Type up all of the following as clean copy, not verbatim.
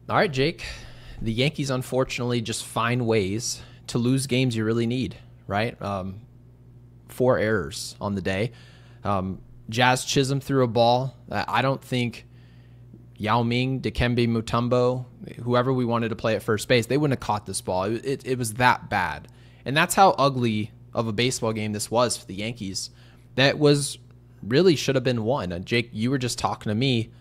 All right, Jake. The Yankees, unfortunately, just find ways to lose games you really need, right? 4 errors on the day. Jazz Chisholm threw a ball. I don't think Yao Ming, Dikembe Mutombo, whoever we wanted to play at first base, they wouldn't have caught this ball. It was that bad. And that's how ugly of a baseball game this was for the Yankees. That was really should have been won. And Jake, you were just talking to me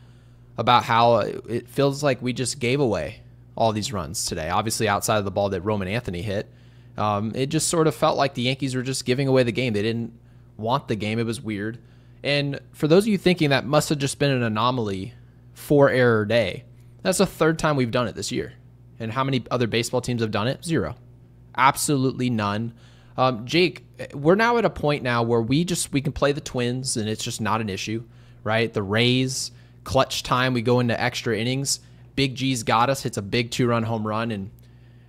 about how it feels like we just gave away all these runs today. Obviously, outside of the ball that Roman Anthony hit, it just sort of felt like the Yankees were just giving away the game. They didn't want the game. It was weird. And for those of you thinking that must have just been an anomaly, 4-error day, that's the 3rd time we've done it this year. And how many other baseball teams have done it? 0. Absolutely none. Jake, we're now at a point now where we can play the Twins and it's just not an issue, right? The Rays, clutch time, we go into extra innings. Big G's got us, hits a big 2-run home run, and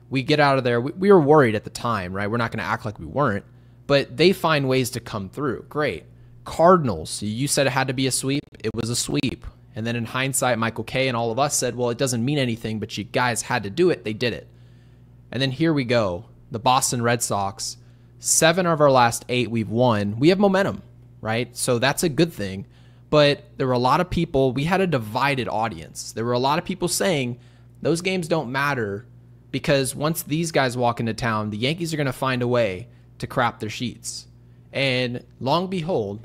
we get out of there. We were worried at the time, right? We're not going to act like we weren't, but they find ways to come through. Great. Cardinals, you said it had to be a sweep. It was a sweep. And then in hindsight, Michael Kay and all of us said, well, it doesn't mean anything, but you guys had to do it. They did it. And then here we go. The Boston Red Sox, 7 of our last 8 we've won. We have momentum, right? So that's a good thing. But there were a lot of people, we had a divided audience. There were a lot of people saying those games don't matter because once these guys walk into town, the Yankees are going to find a way to crap their sheets. And lo and behold,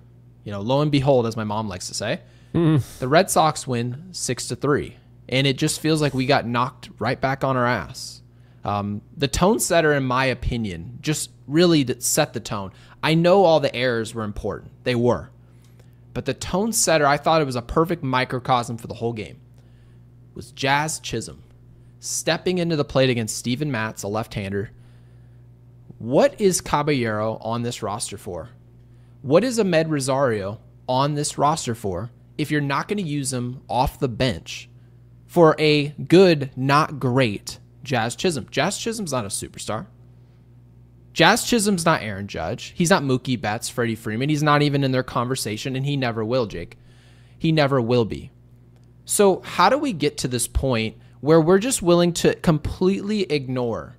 as my mom likes to say, the Red Sox win 6-3. And it just feels like we got knocked right back on our ass. The tone setter, in my opinion, just really set the tone. I know all the errors were important. They were. But the tone setter, I thought it was a perfect microcosm for the whole game, was Jazz Chisholm stepping into the plate against Steven Matz, a left-hander. What is Caballero on this roster for? What is Ahmed Rosario on this roster for if you're not going to use him off the bench for a good, not great Jazz Chisholm? Jazz Chisholm's not a superstar. Jazz Chisholm's not Aaron Judge. He's not Mookie Betts, Freddie Freeman. He's not even in their conversation, and he never will, Jake. He never will be. So how do we get to this point where we're just willing to completely ignore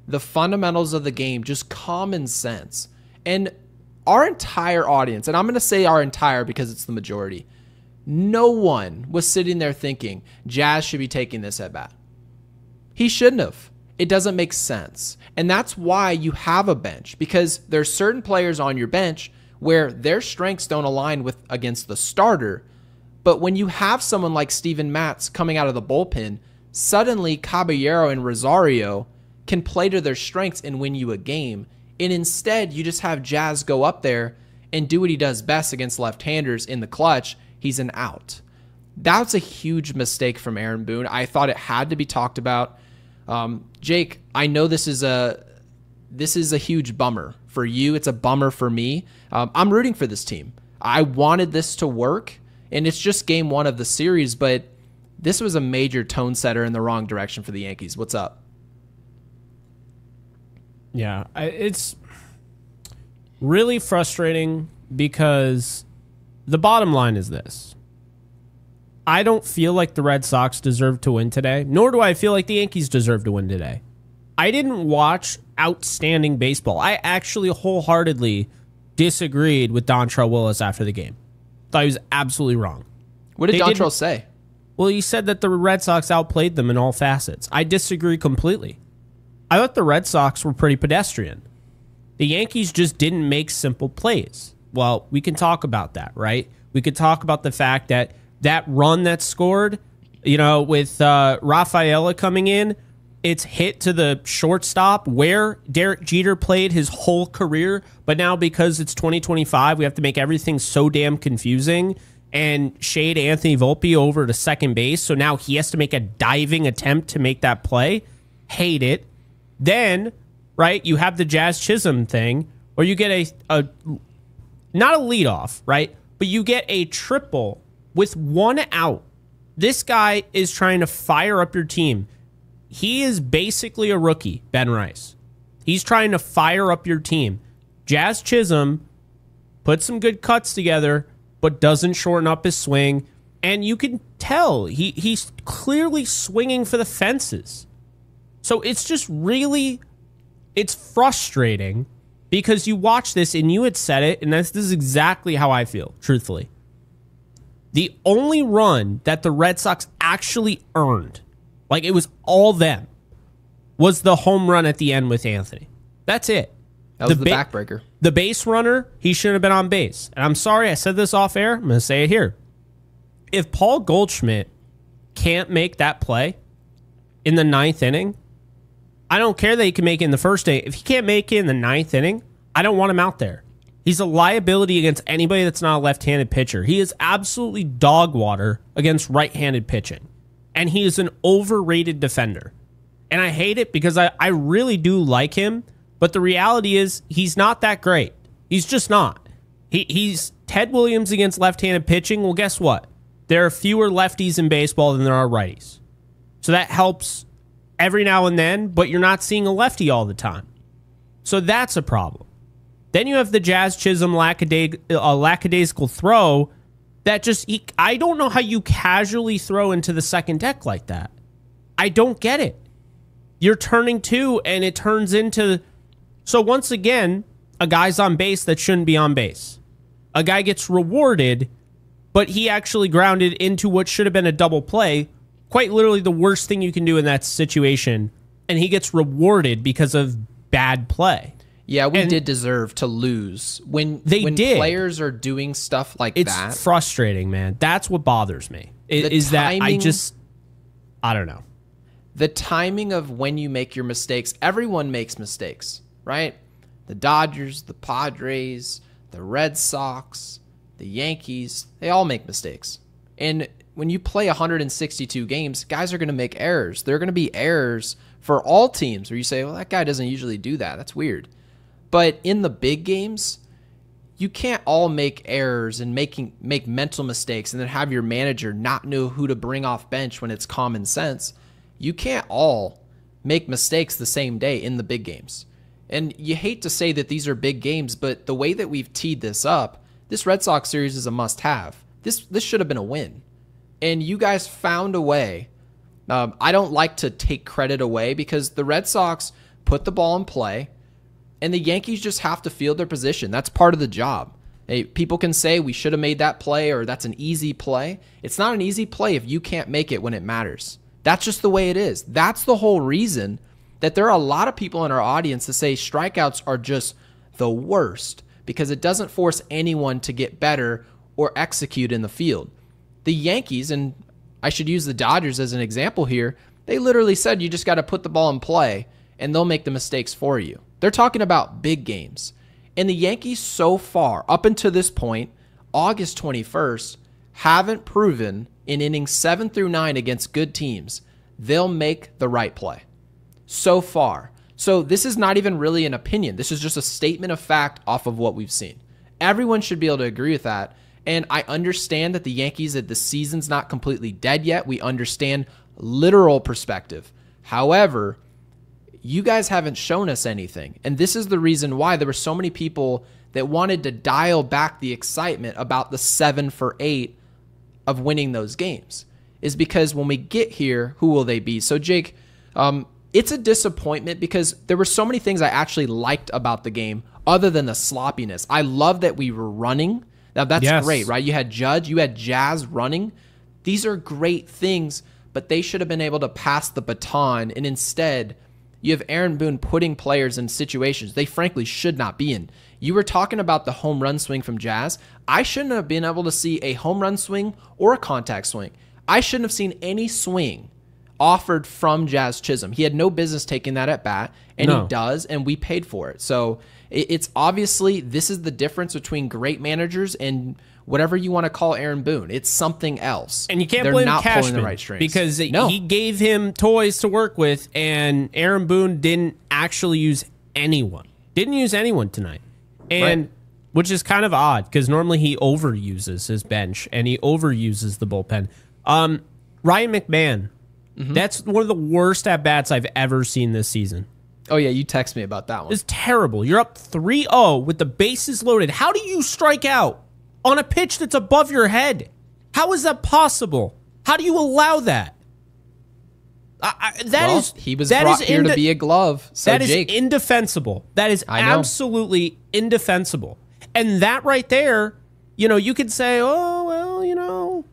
the fundamentals of the game, just common sense? And our entire audience, and I'm going to say our entire because it's the majority, no one was sitting there thinking Jazz should be taking this at bat. He shouldn't have. It doesn't make sense. And that's why you have a bench, because there's certain players on your bench where their strengths don't align with against the starter. But when you have someone like Steven Matz coming out of the bullpen, suddenly Caballero and Rosario can play to their strengths and win you a game. And instead, you just have Jazz go up there and do what he does best against left-handers in the clutch. He's an out. That's a huge mistake from Aaron Boone. I thought it had to be talked about. Jake, I know this is a huge bummer for you. It's a bummer for me. I'm rooting for this team. I wanted this to work, and it's just game 1 of the series, but this was a major tone setter in the wrong direction for the Yankees. What's up? Yeah, it's really frustrating because the bottom line is this. I don't feel like the Red Sox deserve to win today, nor do I feel like the Yankees deserve to win today. I didn't watch outstanding baseball. I actually wholeheartedly disagreed with Dontrelle Willis after the game. Thought he was absolutely wrong. What did Dontrelle say? Well, he said that the Red Sox outplayed them in all facets. I disagree completely. I thought the Red Sox were pretty pedestrian. The Yankees just didn't make simple plays. Well, we can talk about that, right? We could talk about the fact that run that scored, with Rafaela coming in, it's hit to the shortstop where Derek Jeter played his whole career, but now because it's 2025, we have to make everything so damn confusing and shade Anthony Volpe over to second base, so now he has to make a diving attempt to make that play. Hate it. Then, right, you have the Jazz Chisholm thing, or you get a not a leadoff, right, but you get a triple with 1 out. This guy is trying to fire up your team. He is basically a rookie, Ben Rice. He's trying to fire up your team. Jazz Chisholm put some good cuts together, but doesn't shorten up his swing. And you can tell. He's clearly swinging for the fences. So it's just really, it's frustrating because you watch this and you had said it, and this is exactly how I feel, truthfully. The only run that the Red Sox actually earned, like it was all them, was the home run at the end with Anthony. That's it. That was the backbreaker. The base runner, he shouldn't have been on base. And I'm sorry, I said this off air. I'm going to say it here. If Paul Goldschmidt can't make that play in the 9th inning, I don't care that he can make it in the first inning. If he can't make it in the 9th inning, I don't want him out there. He's a liability against anybody that's not a left-handed pitcher. He is absolutely dog water against right-handed pitching. And he is an overrated defender. And I hate it because I really do like him. But the reality is he's not that great. He's just not. He's Ted Williams against left-handed pitching. Well, guess what? There are fewer lefties in baseball than there are righties. So that helps every now and then, but you're not seeing a lefty all the time. So that's a problem. Then you have the Jazz Chisholm lackadaisical throw that just, I don't know how you casually throw into the second deck like that. I don't get it. You're turning two and it turns into... So once again, a guy's on base that shouldn't be on base. A guy gets rewarded, but he actually grounded into what should have been a double play. Quite literally the worst thing you can do in that situation. And he gets rewarded because of bad play. Yeah, we did deserve to lose. When players are doing stuff like that. It's frustrating, man. That's what bothers me. I don't know. The timing of when you make your mistakes, everyone makes mistakes. Right? The Dodgers, the Padres, the Red Sox, the Yankees, they all make mistakes. And when you play 162 games, guys are going to make errors. There are going to be errors for all teams where you say, well, that guy doesn't usually do that. That's weird. But in the big games, you can't all make errors and make mental mistakes and then have your manager not know who to bring off bench when it's common sense. You can't all make mistakes the same day in the big games. And you hate to say that these are big games, but the way that we've teed this up, this Red Sox series is a must-have. This should have been a win. And you guys found a way. I don't like to take credit away because the Red Sox put the ball in play, and the Yankees just have to field their position. That's part of the job. Hey, people can say we should have made that play or that's an easy play. It's not an easy play if you can't make it when it matters. That's just the way it is. That's the whole reason that there are a lot of people in our audience that say strikeouts are just the worst because it doesn't force anyone to get better or execute in the field. The Yankees, and I should use the Dodgers as an example here, they literally said you just got to put the ball in play and they'll make the mistakes for you. They're talking about big games. And the Yankees so far, up until this point, August 21st, haven't proven in innings 7 through 9 against good teams, they'll make the right play. So far. So this is not even really an opinion. This is just a statement of fact off of what we've seen. Everyone should be able to agree with that. And I understand that the Yankees, that the season's not completely dead yet. We understand literal perspective. However, you guys haven't shown us anything. And this is the reason why there were so many people that wanted to dial back the excitement about the 7 for 8 of winning those games. Is because when we get here, who will they be? So Jake, it's a disappointment because there were so many things I actually liked about the game other than the sloppiness. I love that we were running. Now, that's great, right? You had Judge, you had Jazz running. These are great things, but they should have been able to pass the baton, and instead, you have Aaron Boone putting players in situations they frankly should not be in. You were talking about the home run swing from Jazz. I shouldn't have been able to see a home run swing or a contact swing. I shouldn't have seen any swing offered from Jazz Chisholm. He had no business taking that at bat, and he does, and we paid for it. So it's obviously, this is the difference between great managers and whatever you want to call Aaron Boone. It's something else. And you can't blame Cashman the right strings. Because he gave him toys to work with, and Aaron Boone didn't actually use anyone. Didn't use anyone tonight. And which is kind of odd because normally he overuses his bench and he overuses the bullpen. Ryan McMahon, that's one of the worst at-bats I've ever seen this season. Oh, yeah, you text me about that one. It's terrible. You're up 3-0 with the bases loaded. How do you strike out on a pitch that's above your head? How is that possible? How do you allow that? He was brought here to be a glove. So that Jake, is indefensible. That is absolutely indefensible. And that right there, you know, you could say, oh, well, you know,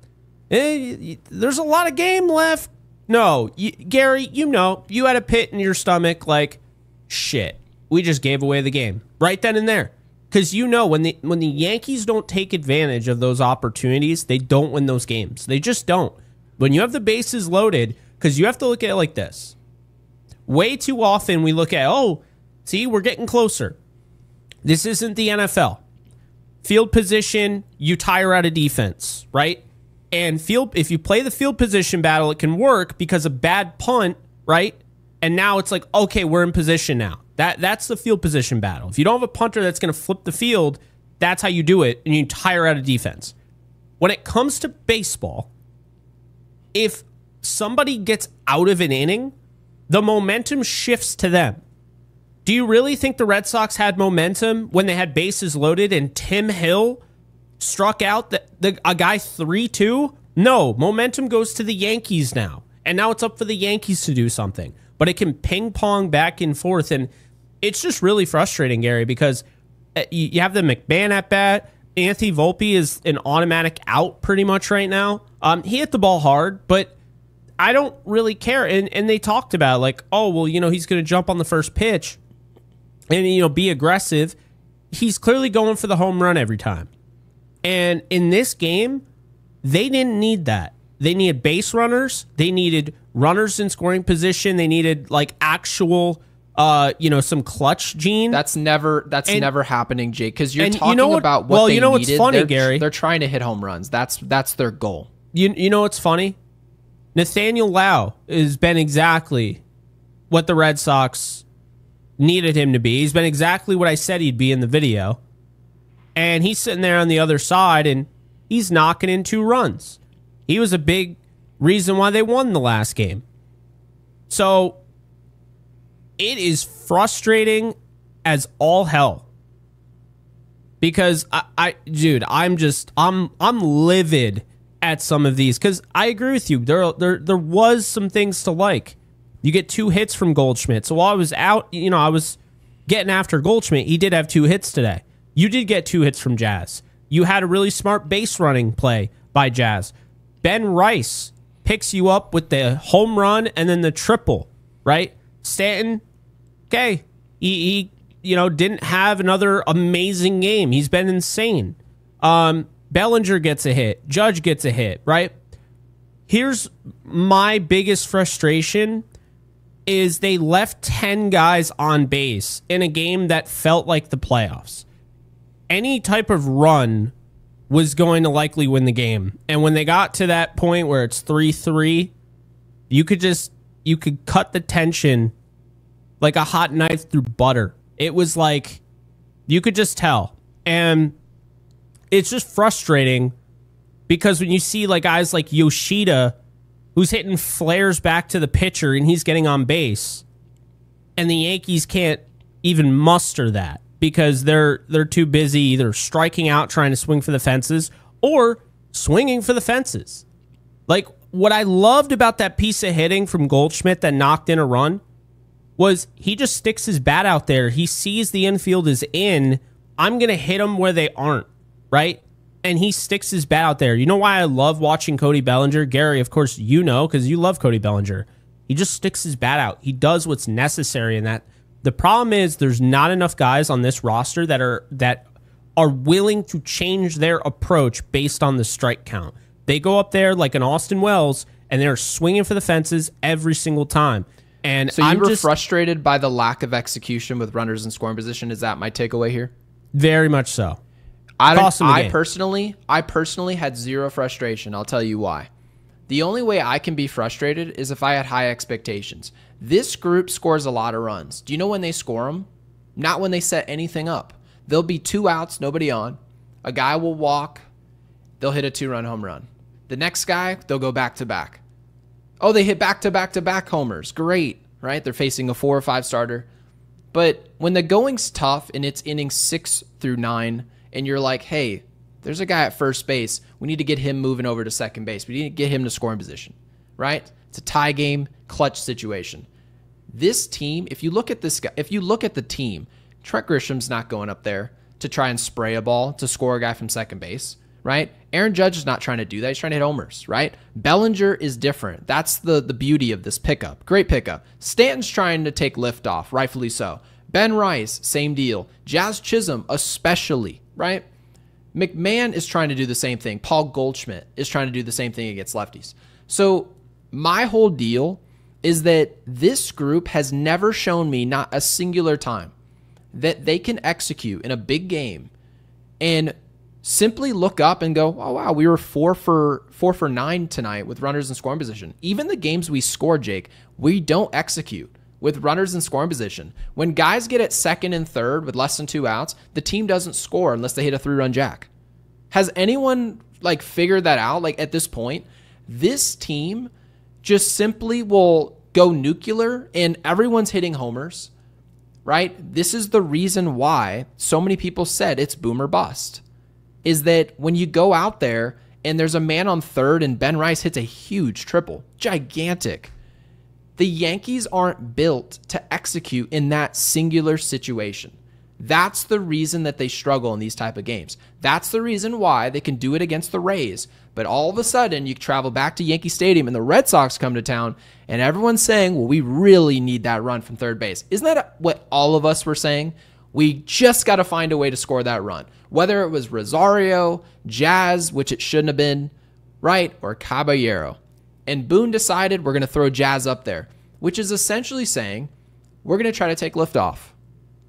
there's a lot of game left. No, Gary, you know, you had a pit in your stomach like, shit, we just gave away the game right then and there. Because you know, when the Yankees don't take advantage of those opportunities, they don't win those games. They just don't. When you have the bases loaded, because you have to look at it like this. Way too often we look at, oh, see, we're getting closer. This isn't the NFL. Field position, you tire out of defense, right? And if you play the field position battle, it can work because a bad punt, right? And now it's like, okay, we're in position now. That's the field position battle. If you don't have a punter that's going to flip the field, that's how you do it, and you tire out of defense. When it comes to baseball, if somebody gets out of an inning, the momentum shifts to them. Do you really think the Red Sox had momentum when they had bases loaded and Tim Hill struck out a guy 3-2? No, momentum goes to the Yankees now. And now it's up for the Yankees to do something. But it can ping pong back and forth. And it's just really frustrating, Gary, because you have the McMahon at bat. Anthony Volpe is an automatic out pretty much right now. He hit the ball hard, but I don't really care. And they talked about like, oh, well, you know, he's going to jump on the first pitch and, you know, be aggressive. He's clearly going for the home run every time. And in this game, they didn't need that. They needed base runners. They needed runners in scoring position. They needed like actual, you know, some clutch gene. That's never happening, Jake. Because you're talking about what they needed. What's funny, Gary? They're trying to hit home runs. That's their goal. You know what's funny? Nathaniel Lau has been exactly what the Red Sox needed him to be. He's been exactly what I said he'd be in the video. And he's sitting there on the other side, and he's knocking in 2 runs. He was a big reason why they won the last game. So it is frustrating as all hell. Because dude, I'm livid at some of these. Because I agree with you. There was some things to like. You get 2 hits from Goldschmidt. So while I was out, you know, I was getting after Goldschmidt. He did have 2 hits today. You did get 2 hits from Jazz. You had a really smart base running play by Jazz. Ben Rice picks you up with the home run and then the triple, right? Stanton, okay, he you know, didn't have another amazing game. He's been insane. Bellinger gets a hit. Judge gets a hit, right? Here's my biggest frustration is they left 10 guys on base in a game that felt like the playoffs. Any type of run was going to likely win the game. And when they got to that point where it's 3-3, you could cut the tension like a hot knife through butter. It was like, you could just tell. And it's just frustrating because when you see like guys like Yoshida, who's hitting flares back to the pitcher and he's getting on base, and the Yankees can't even muster that because they're too busy either striking out trying to swing for the fences or swinging for the fences. Like, what I loved about that piece of hitting from Goldschmidt that knocked in a run was he just sticks his bat out there. He sees the infield is in. I'm going to hit them where they aren't, right? And he sticks his bat out there. You know why I love watching Cody Bellinger? Gary, of course, you know, because you love Cody Bellinger. He just sticks his bat out. He does what's necessary in that. The problem is there's not enough guys on this roster that are willing to change their approach based on the strike count. They go up there like an Austin Wells, and they're swinging for the fences every single time. And so you were frustrated by the lack of execution with runners in scoring position. Is that my takeaway here? Very much so. I personally had zero frustration. I'll tell you why. The only way I can be frustrated is if I had high expectations. This group scores a lot of runs. Do you know when they score them? Not when they set anything up. There'll be 2 outs, nobody on. A guy will walk. They'll hit a 2-run home run. The next guy, they'll go back-to-back. Oh, they hit back-to-back-to-back homers. Great, right? They're facing a 4 or 5 starter. But when the going's tough and it's innings 6 through 9, and you're like, hey, there's a guy at first base. We need to get him moving over to second base. We need to get him to scoring position, right? It's a tie game, clutch situation. This team, if you look at this guy, if you look at the team, Trent Grisham's not going up there to try and spray a ball to score a guy from second base, right? Aaron Judge is not trying to do that. He's trying to hit homers, right? Bellinger is different. That's the beauty of this pickup. Great pickup. Stanton's trying to take lift off, rightfully so. Ben Rice, same deal. Jazz Chisholm, especially, right? McMahon is trying to do the same thing. Paul Goldschmidt is trying to do the same thing against lefties. So my whole deal is that this group has never shown me, not a singular time, that they can execute in a big game and simply look up and go, oh, wow, we were 4 for 9 tonight with runners in scoring position. Even the games we scored, Jake, we don't execute with runners in scoring position. When guys get at second and third with less than 2 outs, the team doesn't score unless they hit a 3-run jack. Has anyone figured that out? At this point, this team just simply will go nuclear and everyone's hitting homers, right? This is the reason why so many people said it's boom or bust, is that when you go out there and there's a man on third and Ben Rice hits a huge triple, gigantic, the Yankees aren't built to execute in that singular situation. That's the reason that they struggle in these type of games. That's the reason why they can do it against the Rays. But all of a sudden, you travel back to Yankee Stadium and the Red Sox come to town, and everyone's saying, well, we really need that run from third base. Isn't that what all of us were saying? We just got to find a way to score that run. Whether it was Rosario, Jazz, which it shouldn't have been, right, or Caballero. And Boone decided we're going to throw Jazz up there, which is essentially saying we're going to try to take lift off.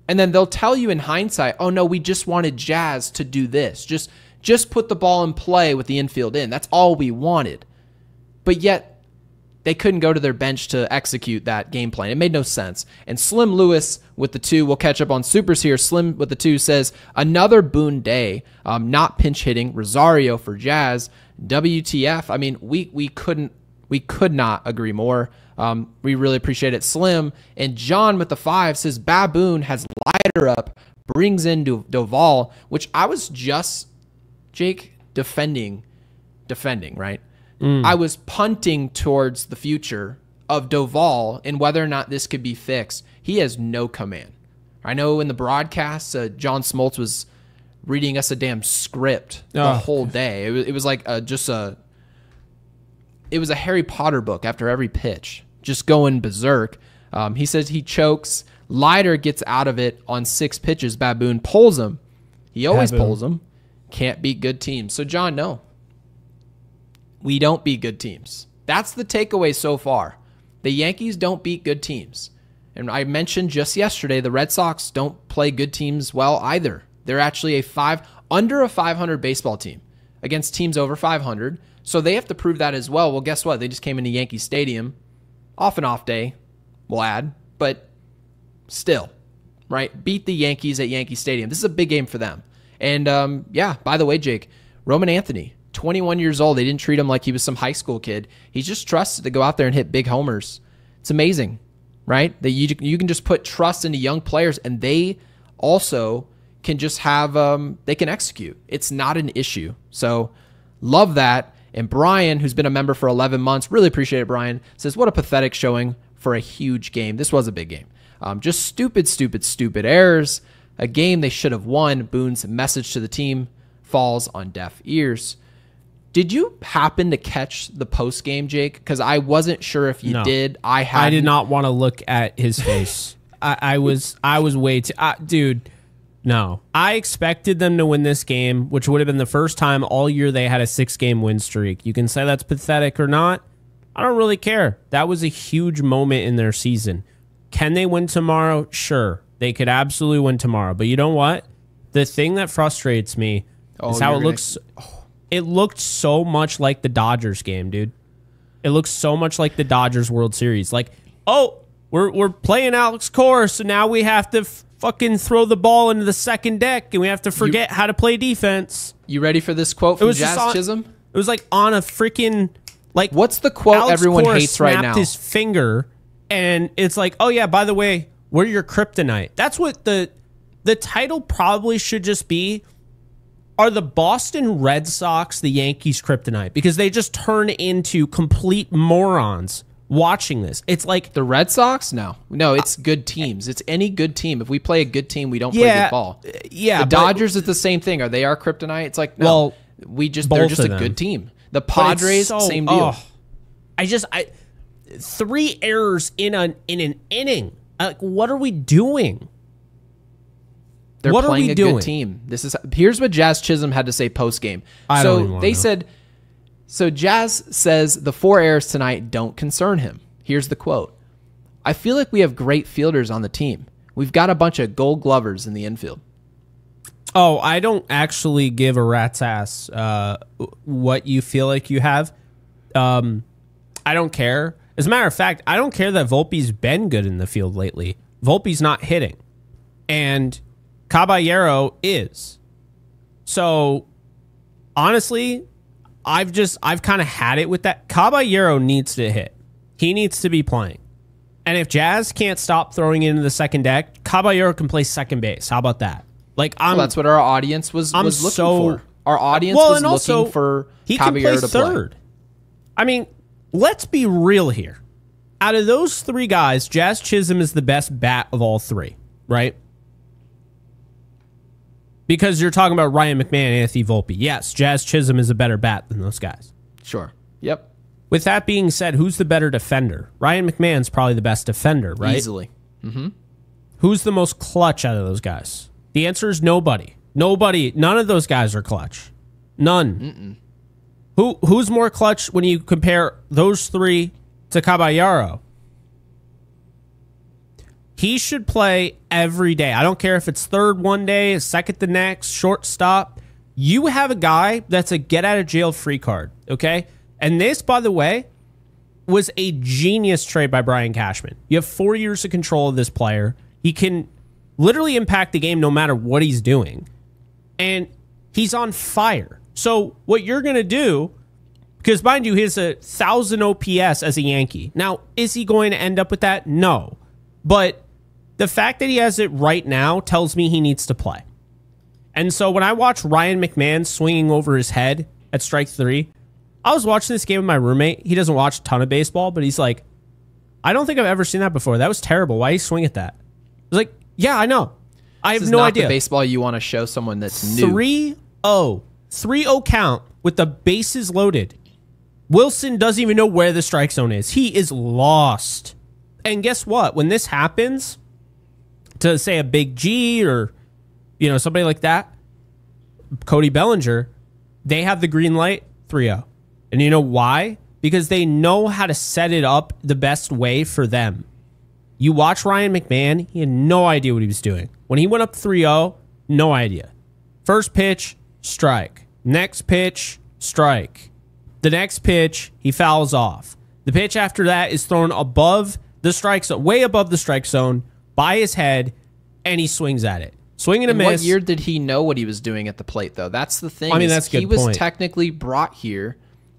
And then they'll tell you in hindsight, oh, no, we just wanted Jazz to do this. Just put the ball in play with the infield in. That's all we wanted. But yet they couldn't go to their bench to execute that game plan. It made no sense. And Slim Lewis with the 2, we'll catch up on Supers here. Slim with the 2 says, another Boone day, not pinch hitting. Rosario for Jazz. WTF. I mean, we could not agree more. We really appreciate it. Slim and John with the 5 says Baboon has lighter up, brings in Doval, which I was just, Jake, defending, right? I was punting towards the future of Doval and whether or not this could be fixed. He has no command. I know in the broadcast, John Smoltz was reading us a damn script the whole day. It was like it was a Harry Potter book after every pitch, just going berserk. He says he chokes. Leiter gets out of it on 6 pitches. Baboon pulls him. He always pulls him. Can't beat good teams. So, John, no. We don't beat good teams. That's the takeaway so far. The Yankees don't beat good teams. And I mentioned just yesterday the Red Sox don't play good teams well either. They're actually under a 500 baseball team against teams over 500. So they have to prove that as well. Well, guess what? They just came into Yankee Stadium. Off and off day, we'll add. But still, right? Beat the Yankees at Yankee Stadium. This is a big game for them. And, yeah, by the way, Jake, Roman Anthony, 21 years old. They didn't treat him like he was some high school kid. He's just trusted to go out there and hit big homers. It's amazing, right? That you can just put trust into young players, and they also can just have they can execute. It's not an issue. So love that. And Brian, who's been a member for 11 months, really appreciate it, Brian, says, what a pathetic showing for a huge game. This was a big game. Just stupid errors. A game they should have won. Boone's message to the team falls on deaf ears. Did you happen to catch the post game, Jake? Because I wasn't sure if you did. I did not want to look at his face. I was way too, dude. No, I expected them to win this game, which would have been the first time all year they had a 6-game win streak. You can say that's pathetic or not. I don't really care. That was a huge moment in their season. Can they win tomorrow? Sure. They could absolutely win tomorrow. But you know what? The thing that frustrates me is how it looks. It looked so much like the Dodgers game, dude. It looks so much like the Dodgers World Series. Like, oh, we're playing Alex Cora, so now we have to fucking throw the ball into the second deck, and we have to forget how to play defense. You ready for this quote from Jazz Chisholm? It was like on a freaking, like, what's the quote Alex everyone Cora hates right now? Snapped his finger, and it's like, oh yeah, by the way, we're your kryptonite. That's what the title probably should just be. Are the Boston Red Sox the Yankees' kryptonite? Because they just turn into complete morons watching this. It's like the Red Sox? No, it's good teams. It's any good team. If we play a good team, we don't play good ball. Yeah, the Dodgers is the same thing. Are they our kryptonite? It's like, no, they're just a good team. The Padres, same deal. I 3 errors in an inning. Like, what are we doing? They're playing a good team. Here's what Jazz Chisholm had to say post game. So Jazz says the 4 errors tonight don't concern him. Here's the quote. I feel like we have great fielders on the team. We've got a bunch of gold glovers in the infield. Oh, I don't actually give a rat's ass what you feel like you have. I don't care. As a matter of fact, I don't care that Volpe's been good in the field lately. Volpe's not hitting. And Caballero is. So, honestly, I've kind of had it with that. Caballero needs to hit. He needs to be playing. And if Jazz can't stop throwing it into the second deck, Caballero can play second base. How about that? Like, that's what our audience was looking for. Our audience was looking for Caballero to play third. I mean, let's be real here. Out of those 3 guys, Jazz Chisholm is the best bat of all 3, right? Because you're talking about Ryan McMahon and Anthony Volpe. Yes, Jazz Chisholm is a better bat than those guys. Sure. Yep. With that being said, who's the better defender? Ryan McMahon's probably the best defender, right? Easily. Mm-hmm. Who's the most clutch out of those guys? The answer is nobody. Nobody. None of those guys are clutch. None. Who's more clutch when you compare those 3 to Caballero? He should play every day. I don't care if it's third one day, second the next, shortstop. You have a guy that's a get-out-of-jail-free card, okay? And this, by the way, was a genius trade by Brian Cashman. You have 4 years of control of this player. He can literally impact the game no matter what he's doing. And he's on fire. So what you're going to do, because mind you, he has 1,000 OPS as a Yankee. Now, is he going to end up with that? No. But the fact that he has it right now tells me he needs to play. And so when I watch Ryan McMahon swinging over his head at strike 3, I was watching this game with my roommate. He doesn't watch a ton of baseball, but he's like, I don't think I've ever seen that before. That was terrible. Why do you swing at that? I was like, yeah, I know. I have no idea. The baseball you want to show someone that's new. 3-0. 3-0 count with the bases loaded. Wilson doesn't even know where the strike zone is. He is lost. And guess what? When this happens to, say, a Big G or, somebody like that, Cody Bellinger, they have the green light, 3-0. And you know why? Because they know how to set it up the best way for them. You watch Ryan McMahon, he had no idea what he was doing. When he went up 3-0, no idea. First pitch, strike. Next pitch, strike. The next pitch, he fouls off. The pitch after that is thrown above the strike zone, way above the strike zone, by his head, and he swings at it. Swing and a miss. What year did he know what he was doing at the plate, though? That's the thing. I mean, that's a good point. He was technically brought here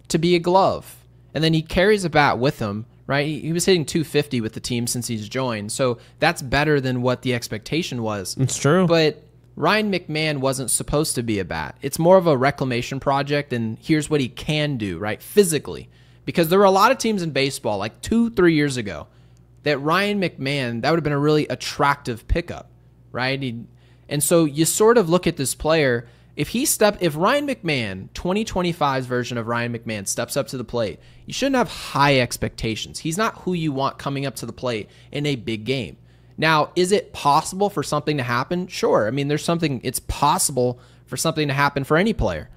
to be a glove, and then he carries a bat with him, right? He was hitting 250 with the team since he's joined, so that's better than what the expectation was. It's true. But Ryan McMahon wasn't supposed to be a bat. It's more of a reclamation project, and here's what he can do, right, physically. Because there were a lot of teams in baseball, like 2-3 years ago, that Ryan McMahon, that would have been a really attractive pickup, right? And so you sort of look at this player. If Ryan McMahon, 2025's version of Ryan McMahon, steps up to the plate, you shouldn't have high expectations. He's not who you want coming up to the plate in a big game. Now, is it possible for something to happen? Sure. I mean, it's possible for something to happen for any player.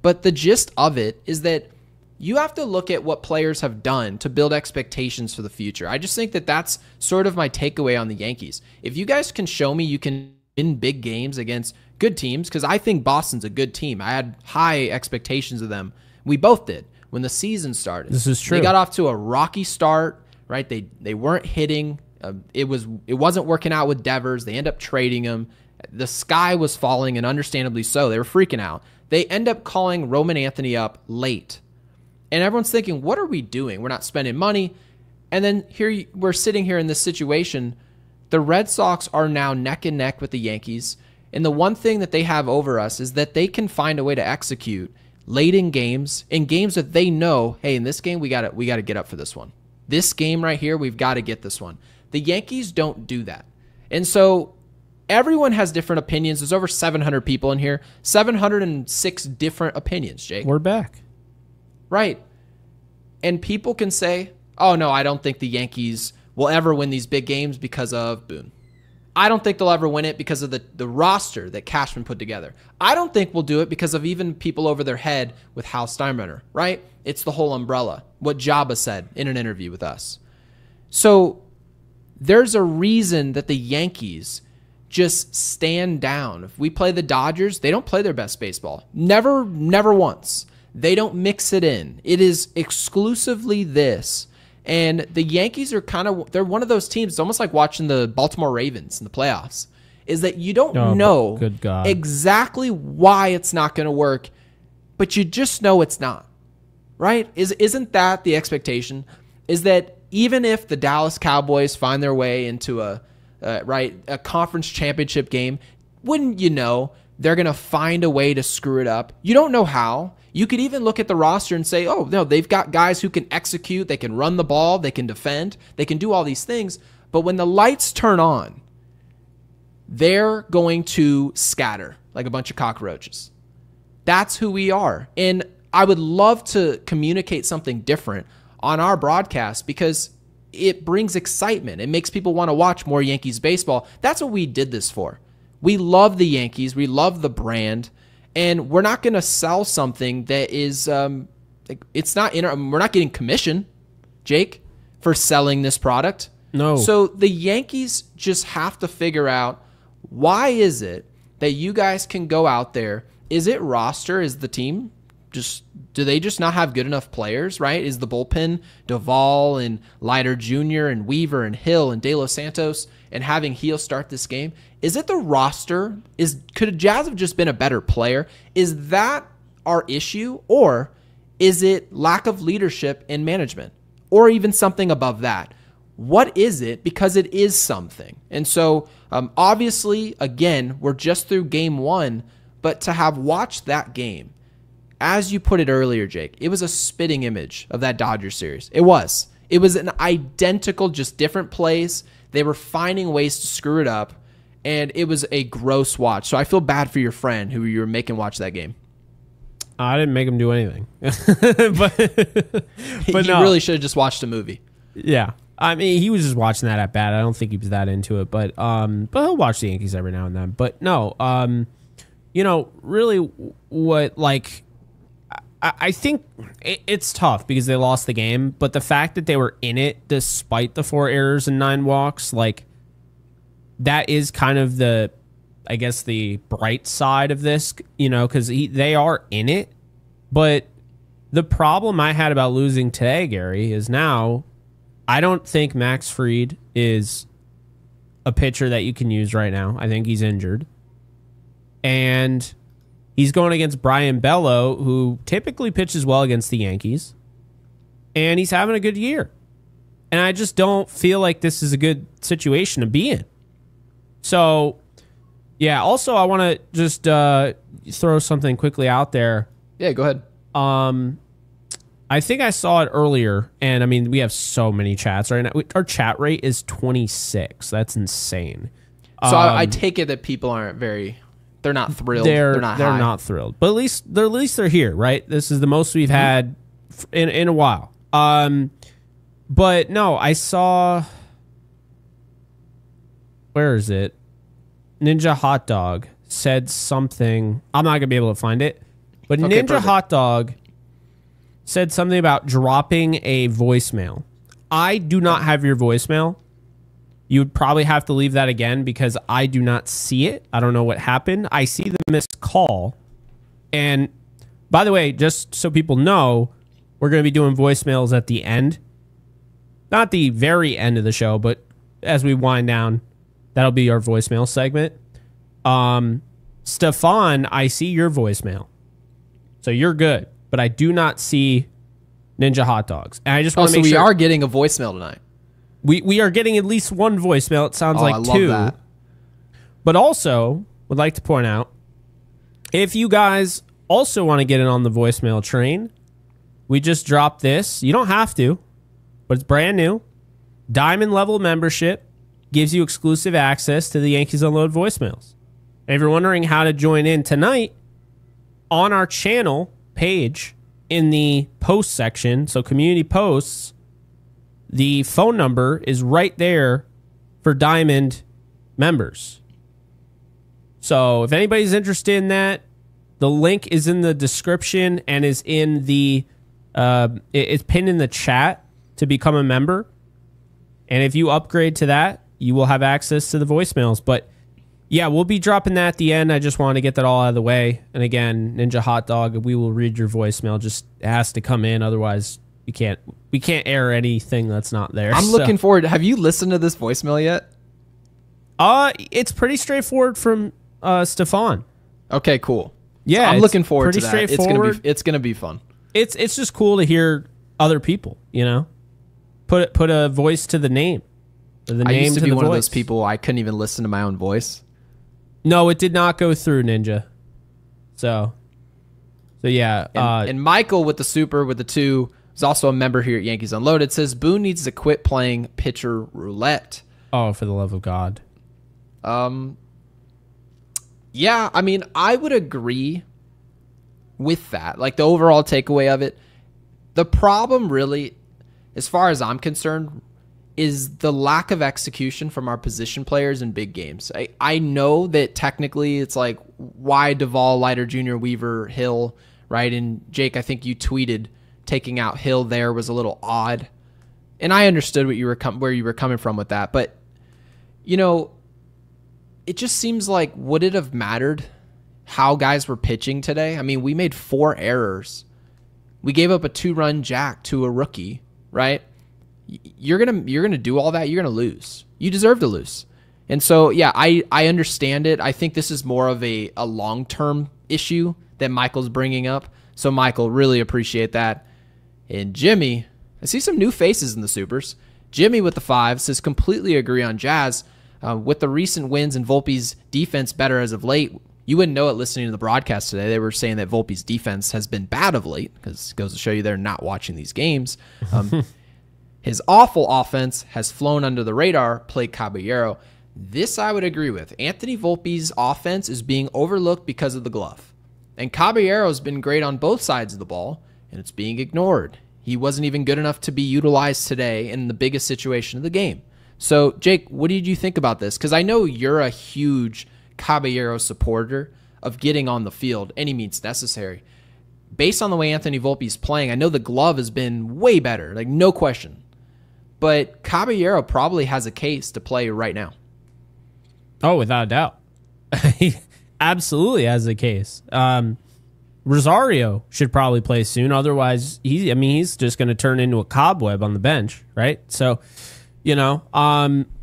But the gist of it is that you have to look at what players have done to build expectations for the future. I just think that that's sort of my takeaway on the Yankees. If you guys can show me you can win big games against good teams, because I think Boston's a good team. I had high expectations of them. We both did when the season started. This is true. They got off to a rocky start, right? They weren't hitting. It wasn't working out with Devers. They end up trading him. The sky was falling, and understandably so. They were freaking out. They end up calling Roman Anthony up late. And everyone's thinking, what are we doing? We're not spending money. And then here we're sitting here in this situation. The Red Sox are now neck and neck with the Yankees. And the one thing that they have over us is that they can find a way to execute late in games that they know, hey, in this game, we got to get up for this one. This game right here, we've got to get this one. The Yankees don't do that. And so everyone has different opinions. There's over 700 people in here, 706 different opinions, Jake. We're back. Right. And people can say, oh, no, I don't think the Yankees will ever win these big games because of Boone. I don't think they'll ever win it because of the roster that Cashman put together. I don't think we'll do it because of even people over their head with Hal Steinbrenner, right? It's the whole umbrella, what Jabba said in an interview with us. So there's a reason that the Yankees just stand down. If we play the Dodgers, they don't play their best baseball. Never once. They don't mix it in. It is exclusively this. And the Yankees are they're one of those teams, it's almost like watching the Baltimore Ravens in the playoffs, is that you don't know exactly why it's not going to work, but you just know it's not, right? Isn't that the expectation? Is that even if the Dallas Cowboys find their way into a conference championship game, wouldn't you know they're going to find a way to screw it up? You don't know how. You could even look at the roster and say, oh, no, they've got guys who can execute, they can run the ball, they can defend, they can do all these things. But when the lights turn on, they're going to scatter like a bunch of cockroaches. That's who we are. And I would love to communicate something different on our broadcast because it brings excitement. It makes people want to watch more Yankees baseball. That's what we did this for. We love the Yankees. We love the brand. And we're not going to sell something that is, it's not, we're not getting commission, Jake, for selling this product. No. So the Yankees just have to figure out, why is it that you guys can go out there? Is it roster? Is the team do they just not have good enough players, right? Is the bullpen Duvall and Leiter Jr. and Weaver and Hill and De Los Santos and having Heel start this game? Is it the roster? Could Jazz have just been a better player? Is that our issue? Or is it lack of leadership and management? Or even something above that? What is it? Because it is something. And so obviously, again, we're just through game one, but to have watched that game, as you put it earlier, Jake, it was a spitting image of that Dodgers series. It was. It was an identical, just different plays. They were finding ways to screw it up, and it was a gross watch. So I feel bad for your friend who you were making watch that game. I didn't make him do anything. but You really should have just watched a movie. Yeah. I mean, he was just watching that at bat. I don't think he was that into it, but he'll watch the Yankees every now and then. But no, really what, like, I think it's tough because they lost the game, but the fact that they were in it despite the 4 errors and 9 walks, like, that is kind of the bright side of this, because they are in it. But the problem I had about losing today, Gary, is now I don't think Max Fried is a pitcher that you can use right now. I think he's injured. And he's going against Brian Bello, who typically pitches well against the Yankees. And he's having a good year. And I just don't feel like this is a good situation to be in. So, yeah, also I want to just throw something quickly out there. Yeah, go ahead. I think I saw it earlier, and I mean, we have so many chats right now. Our chat rate is 26. That's insane. So I take it that people aren't they're not thrilled. They're not thrilled, but at least they're here, right? This is the most we've had in a while. But no, I saw, where is it? Ninja Hot Dog said something. I'm not gonna be able to find it, but okay, Ninja perfect. Hot Dog said something about dropping a voicemail. I do not have your voicemail. You would probably have to leave that again because I do not see it. I don't know what happened. I see the missed call. And by the way, just so people know, we're going to be doing voicemails at the end. Not the very end of the show, but as we wind down, that'll be our voicemail segment. Stefan, I see your voicemail. So you're good. But I do not see Ninja Hot Dogs. And I just want to make sure. So we are getting a voicemail tonight. We are getting at least one voicemail. It sounds like I two. love that. But also, would like to point out, if you guys also want to get in on the voicemail train, we just dropped this. You don't have to, but it's brand new. Diamond level membership gives you exclusive access to the Yankees Unload voicemails. And if you're wondering how to join in tonight, on our channel page in the post section, so community posts, the phone number is right there for Diamond members. So if anybody's interested in that, the link is in the description and is in the it's pinned in the chat to become a member. And if you upgrade to that, you will have access to the voicemails. But yeah, we'll be dropping that at the end. I just wanted to get that all out of the way. And again, Ninja Hot Dog, we will read your voicemail. Just it has to come in, otherwise we can't air anything that's not there. I'm looking forward. Have you listened to this voicemail yet? It's pretty straightforward from Stefan. Okay, cool. Yeah, so I'm looking forward to that. Straightforward. It's gonna be fun. It's just cool to hear other people, you know? Put a voice to the name. Or the I name used to to be the one voice. of those people, I couldn't even listen to my own voice. No, it did not go through, Ninja. So yeah. And Michael with the super with the 2 is also a member here at Yankees Unloaded. Says Boone needs to quit playing pitcher roulette. Oh, for the love of God. Yeah, I mean, I would agree with that. Like the overall takeaway of it. The problem really, as far as I'm concerned, is the lack of execution from our position players in big games. I know that technically it's like, why Duvall, Leiter Jr., Weaver, Hill, right? And Jake, I think you tweeted taking out Hill there was a little odd. And I understood what you were where you were coming from with that. But, you know, it just seems like, would it have mattered how guys were pitching today? I mean, we made 4 errors. We gave up a 2-run jack to a rookie, right? You're gonna do all that. You're gonna lose. You deserve to lose. And so, yeah, I understand it. I think this is more of a long-term issue that Michael's bringing up. So, Michael, really appreciate that. And Jimmy, I see some new faces in the supers. Jimmy with the 5 says, completely agree on Jazz. With the recent wins and Volpe's defense better as of late, you wouldn't know it listening to the broadcast today. They were saying that Volpe's defense has been bad of late, because it goes to show you they're not watching these games. His awful offense has flown under the radar, played Caballero. This I would agree with. Anthony Volpe's offense is being overlooked because of the glove. And Caballero's been great on both sides of the ball, and it's being ignored. He wasn't even good enough to be utilized today in the biggest situation of the game. So, Jake, what did you think about this? Because I know you're a huge Caballero supporter of getting on the field any means necessary. Based on the way Anthony Volpe's playing, I know the glove has been way better, like no question. But Caballero probably has a case to play right now. Oh, without a doubt. He absolutely has a case. Rosario should probably play soon. Otherwise, he's just going to turn into a cobweb on the bench, right? So, you know,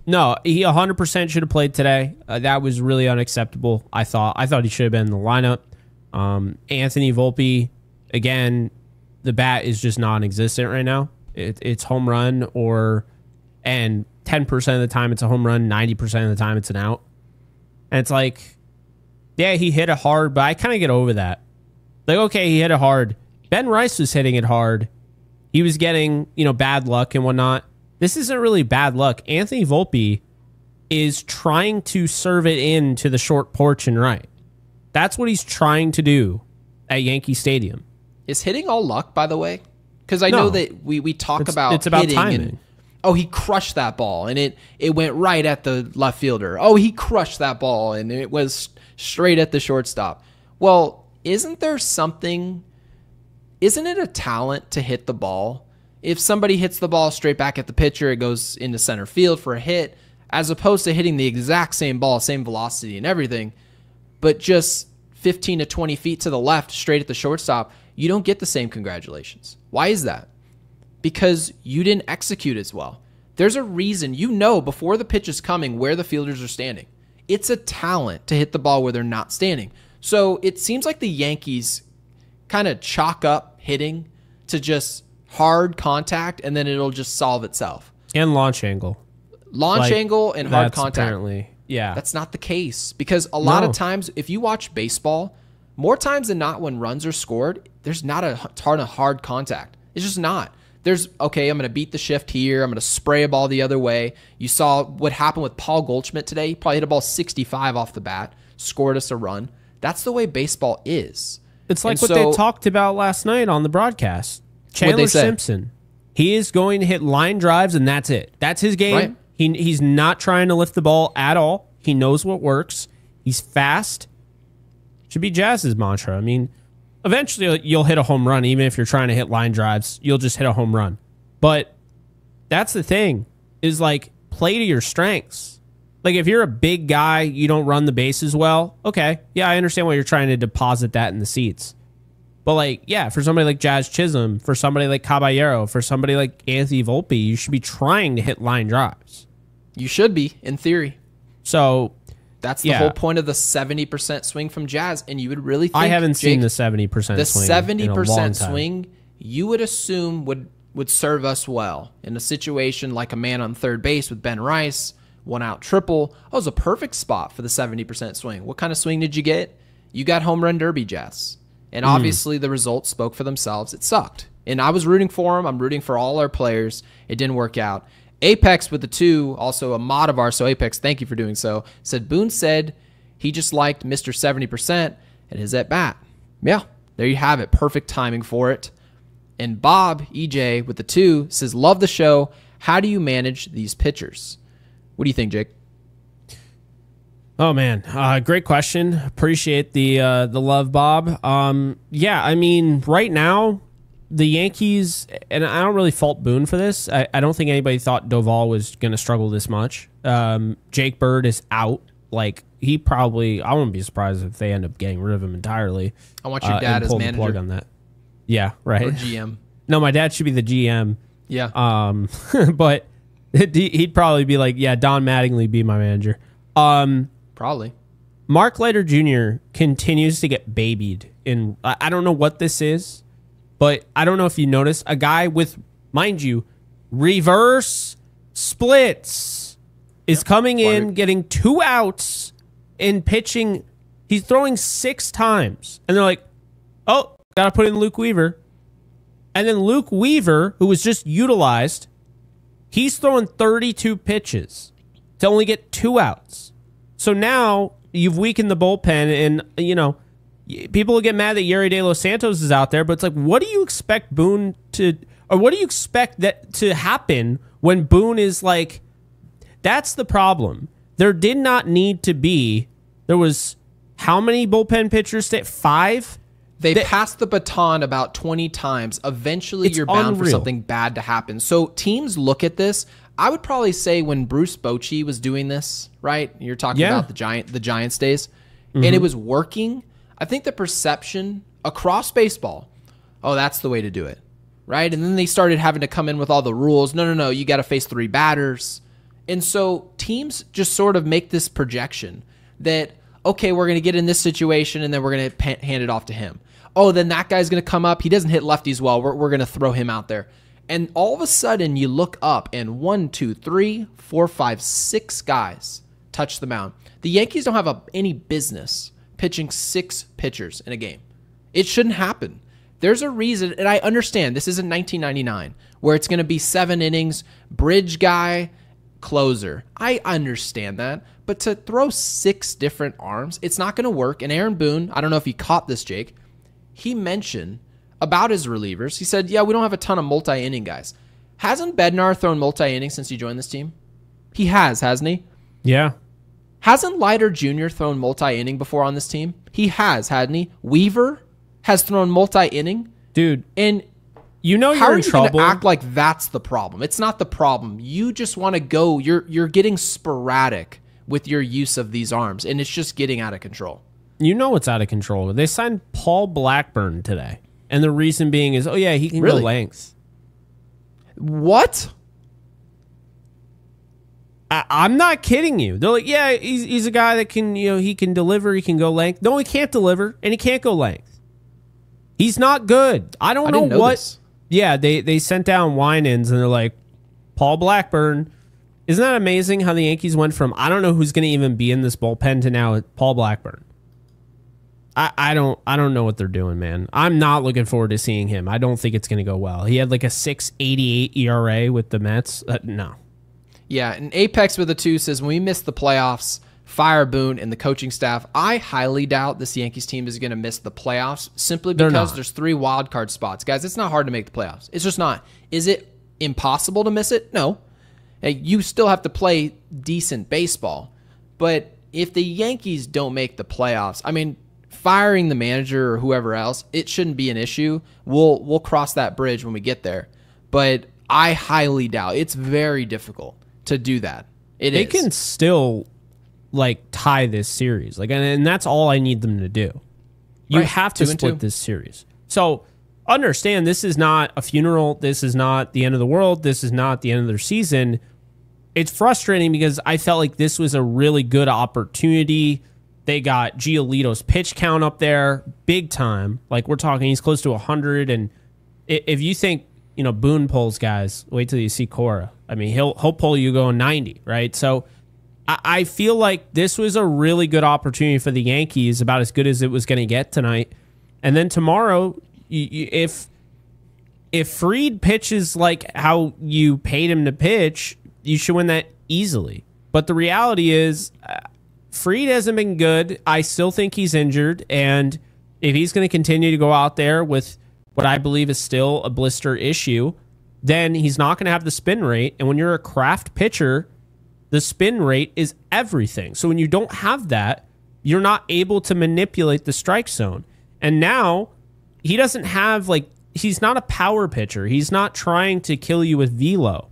no, he 100% should have played today. That was really unacceptable, I thought. I thought he should have been in the lineup. Anthony Volpe, again, the bat is just non-existent right now. It's home run and 10% of the time it's a home run, 90% of the time it's an out. And it's like, yeah, he hit it hard, but I kind of get over that. Like, okay, he hit it hard. Ben Rice was hitting it hard. He was getting, bad luck and whatnot. This isn't really bad luck. Anthony Volpe is trying to serve it into the short porch and right. That's what he's trying to do at Yankee Stadium. Is hitting all luck, by the way? Because I know that we talk about it's about hitting timing. And, he crushed that ball, and it went right at the left fielder. Oh, he crushed that ball, and it was straight at the shortstop. Well, isn't it a talent to hit the ball? If somebody hits the ball straight back at the pitcher, it goes into center field for a hit, as opposed to hitting the exact same ball, same velocity and everything, but just 15 to 20 feet to the left, straight at the shortstop, you don't get the same congratulations. Why is that? Because you didn't execute as well. There's a reason, before the pitch is coming, where the fielders are standing. It's a talent to hit the ball where they're not standing. So it seems like the Yankees kind of chalk up hitting to just hard contact, and then it'll just solve itself. And launch angle. Angle and hard contact. Apparently Yeah. That's not the case, because a lot of times, if you watch baseball, more times than not when runs are scored, there's not a ton of hard contact. It's just not. There's, okay, I'm going to beat the shift here. I'm going to spray a ball the other way. You saw what happened with Paul Goldschmidt today. He probably hit a ball 65 off the bat, scored us a run. That's the way baseball is. It's like what they talked about last night on the broadcast. Chandler Simpson. He is going to hit line drives, and that's it. That's his game. Right. He's not trying to lift the ball at all. He knows what works. He's fast. Should be Jazz's mantra. I mean, eventually you'll hit a home run, even if you're trying to hit line drives. You'll just hit a home run. But that's the thing, is like, play to your strengths. Like, if you're a big guy, you don't run the bases well, okay, yeah, I understand why you're trying to deposit that in the seats. But, like, yeah, for somebody like Jazz Chisholm, for somebody like Caballero, for somebody like Anthony Volpe, you should be trying to hit line drives. You should be, in theory. So that's the whole point of the 70% swing from Jazz. And you would really think, I haven't seen the 70% swing. The 70% swing, you would assume would serve us well in a situation like a man on third base with Ben Rice, 1-out triple. That was a perfect spot for the 70% swing. What kind of swing did you get? You got home run derby, Jazz. And obviously the results spoke for themselves. It sucked. And I was rooting for him. I'm rooting for all our players. It didn't work out. Apex with the 2, also a mod of ours, so Apex, thank you for doing so, said Boone said he just liked Mr. 70% at his at-bat. Yeah, there you have it. Perfect timing for it. And Bob, EJ, with the 2, says, love the show. How do you manage these pitchers? What do you think, Jake? Oh, man. Great question. Appreciate the love, Bob. Yeah, I mean, right now, the Yankees, and I don't really fault Boone for this. I don't think anybody thought Doval was going to struggle this much. Jake Bird is out. Like, he probably, I wouldn't be surprised if they end up getting rid of him entirely. I want your dad as manager. Plug on that. Yeah, right. Or GM. No, my dad should be the GM. Yeah. But he'd probably be like, yeah, Don Mattingly be my manager. Probably. Mark Leiter Jr. continues to get babied. I don't know what this is, but I don't know if you notice, a guy with, mind you, reverse splits is coming in, getting 2 outs, and pitching. He's throwing 6 times. And they're like, oh, got to put in Luke Weaver. And then Luke Weaver, who was just utilized, he's throwing 32 pitches to only get 2 outs. So now you've weakened the bullpen, and, you know, people will get mad that Yuri De Los Santos is out there, but it's like, what do you expect Boone to, or what do you expect that to happen when Boone is like, that's the problem. There did not need to be, there was how many bullpen pitchers? 5? They passed the baton about 20 times. Eventually, you're bound for something bad to happen. So teams look at this. I would probably say when Bruce Bochy was doing this, right? You're talking about the Giants days, and it was working. I think the perception across baseball, oh, that's the way to do it, right? And then they started having to come in with all the rules. No, you got to face 3 batters. And so teams just sort of make this projection that, okay, we're going to get in this situation, and then we're going to hand it off to him. Oh, then that guy's going to come up. He doesn't hit lefties well. We're going to throw him out there. And all of a sudden, you look up, and 1, 2, 3, 4, 5, 6 guys touch the mound. The Yankees don't have any business pitching 6 pitchers in a game. It shouldn't happen. There's a reason, and I understand this isn't 1999, where it's going to be 7 innings, bridge guy, closer. I understand that. But to throw 6 different arms, it's not going to work. And Aaron Boone, I don't know if you caught this, Jake, he mentioned about his relievers. He said, yeah, we don't have a ton of multi-inning guys. Hasn't Bednar thrown multi-innings since he joined this team? He has, hasn't he? Yeah. Hasn't Leiter Jr. thrown multi-inning before on this team? He has, hadn't he? Weaver has thrown multi-inning. Dude. And you know you're in trouble. How are you going to act like that's the problem? It's not the problem. You just want to go. You're getting sporadic with your use of these arms, and it's just getting out of control. You know it's out of control. They signed Paul Blackburn today. And the reason being is, oh, yeah, he can go length. What? I'm not kidding you. They're like, yeah, he's a guy that can, he can deliver, he can go length. No, he can't deliver, and he can't go length. He's not good. I don't know what. This. Yeah, they sent down Winans, and they're like, Paul Blackburn, Isn't that amazing how the Yankees went from, I don't know who's going to even be in this bullpen, to now Paul Blackburn? I don't know what they're doing, man. I'm not looking forward to seeing him. I don't think it's going to go well. He had like a 6.88 ERA with the Mets. No. Yeah, and Apex with a 2 says, when we miss the playoffs, fire Boone and the coaching staff. I highly doubt this Yankees team is going to miss the playoffs simply because there's 3 wild card spots. Guys, it's not hard to make the playoffs. It's just not. Is it impossible to miss it? No. You still have to play decent baseball. But if the Yankees don't make the playoffs, I mean, firing the manager or whoever else, it shouldn't be an issue. We'll cross that bridge when we get there. But I highly doubt. It's very difficult to do that. They can still like tie this series. Like, and that's all I need them to do. You have to split this series. So understand, this is not a funeral. This is not the end of the world. This is not the end of their season. It's frustrating because I felt like this was a really good opportunity. They got Giolito's pitch count up there big time. Like, we're talking, he's close to 100. And if you think, Boone pulls guys, wait till you see Cora. I mean, he'll pull you going 90, right? So I feel like this was a really good opportunity for the Yankees, about as good as it was going to get tonight. And then tomorrow, if Fried pitches like how you paid him to pitch, you should win that easily. But the reality is, Fried hasn't been good. I still think he's injured. And if he's going to continue to go out there with what I believe is still a blister issue, then he's not going to have the spin rate. And when you're a craft pitcher, the spin rate is everything. So when you don't have that, you're not able to manipulate the strike zone. And now he doesn't have, he's not a power pitcher. He's not trying to kill you with velo.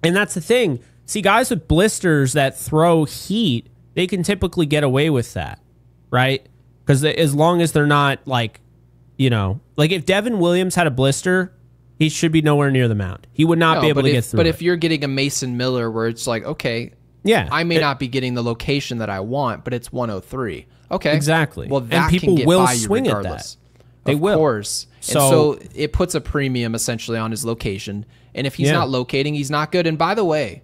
And that's the thing. See, guys with blisters that throw heat, they can typically get away with that, right? Because as long as they're not if Devin Williams had a blister, he should be nowhere near the mound. He would not be able to get through. But if you're getting a Mason Miller where it's like, okay, yeah, I may not be getting the location that I want, but it's 103. Okay. Exactly. Well, that and people can get will by swing you at regardless. that. They will. Of course. So it puts a premium essentially on his location. And if he's not locating, he's not good. And by the way,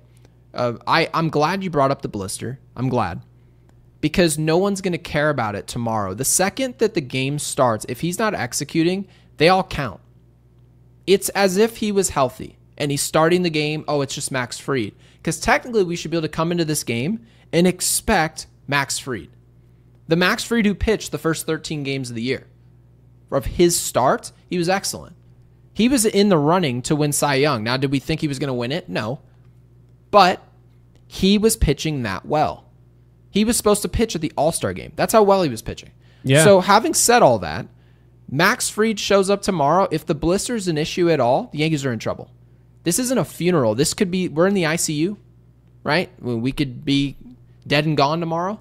I'm glad you brought up the blister. I'm glad. Because no one's going to care about it tomorrow. The second that the game starts, if he's not executing, they all count. It's as if he was healthy and he's starting the game. Oh, it's just Max Fried. Because technically we should be able to come into this game and expect Max Fried. The Max Fried who pitched the first 13 games of the year. Of his start, he was excellent. He was in the running to win Cy Young. Now, did we think he was going to win it? No. But he was pitching that well. He was supposed to pitch at the All-Star game. That's how well he was pitching. Yeah. So having said all that, Max Fried shows up tomorrow. If the blister is an issue at all, the Yankees are in trouble. This isn't a funeral. This could be, we're in the ICU, right? We could be dead and gone tomorrow.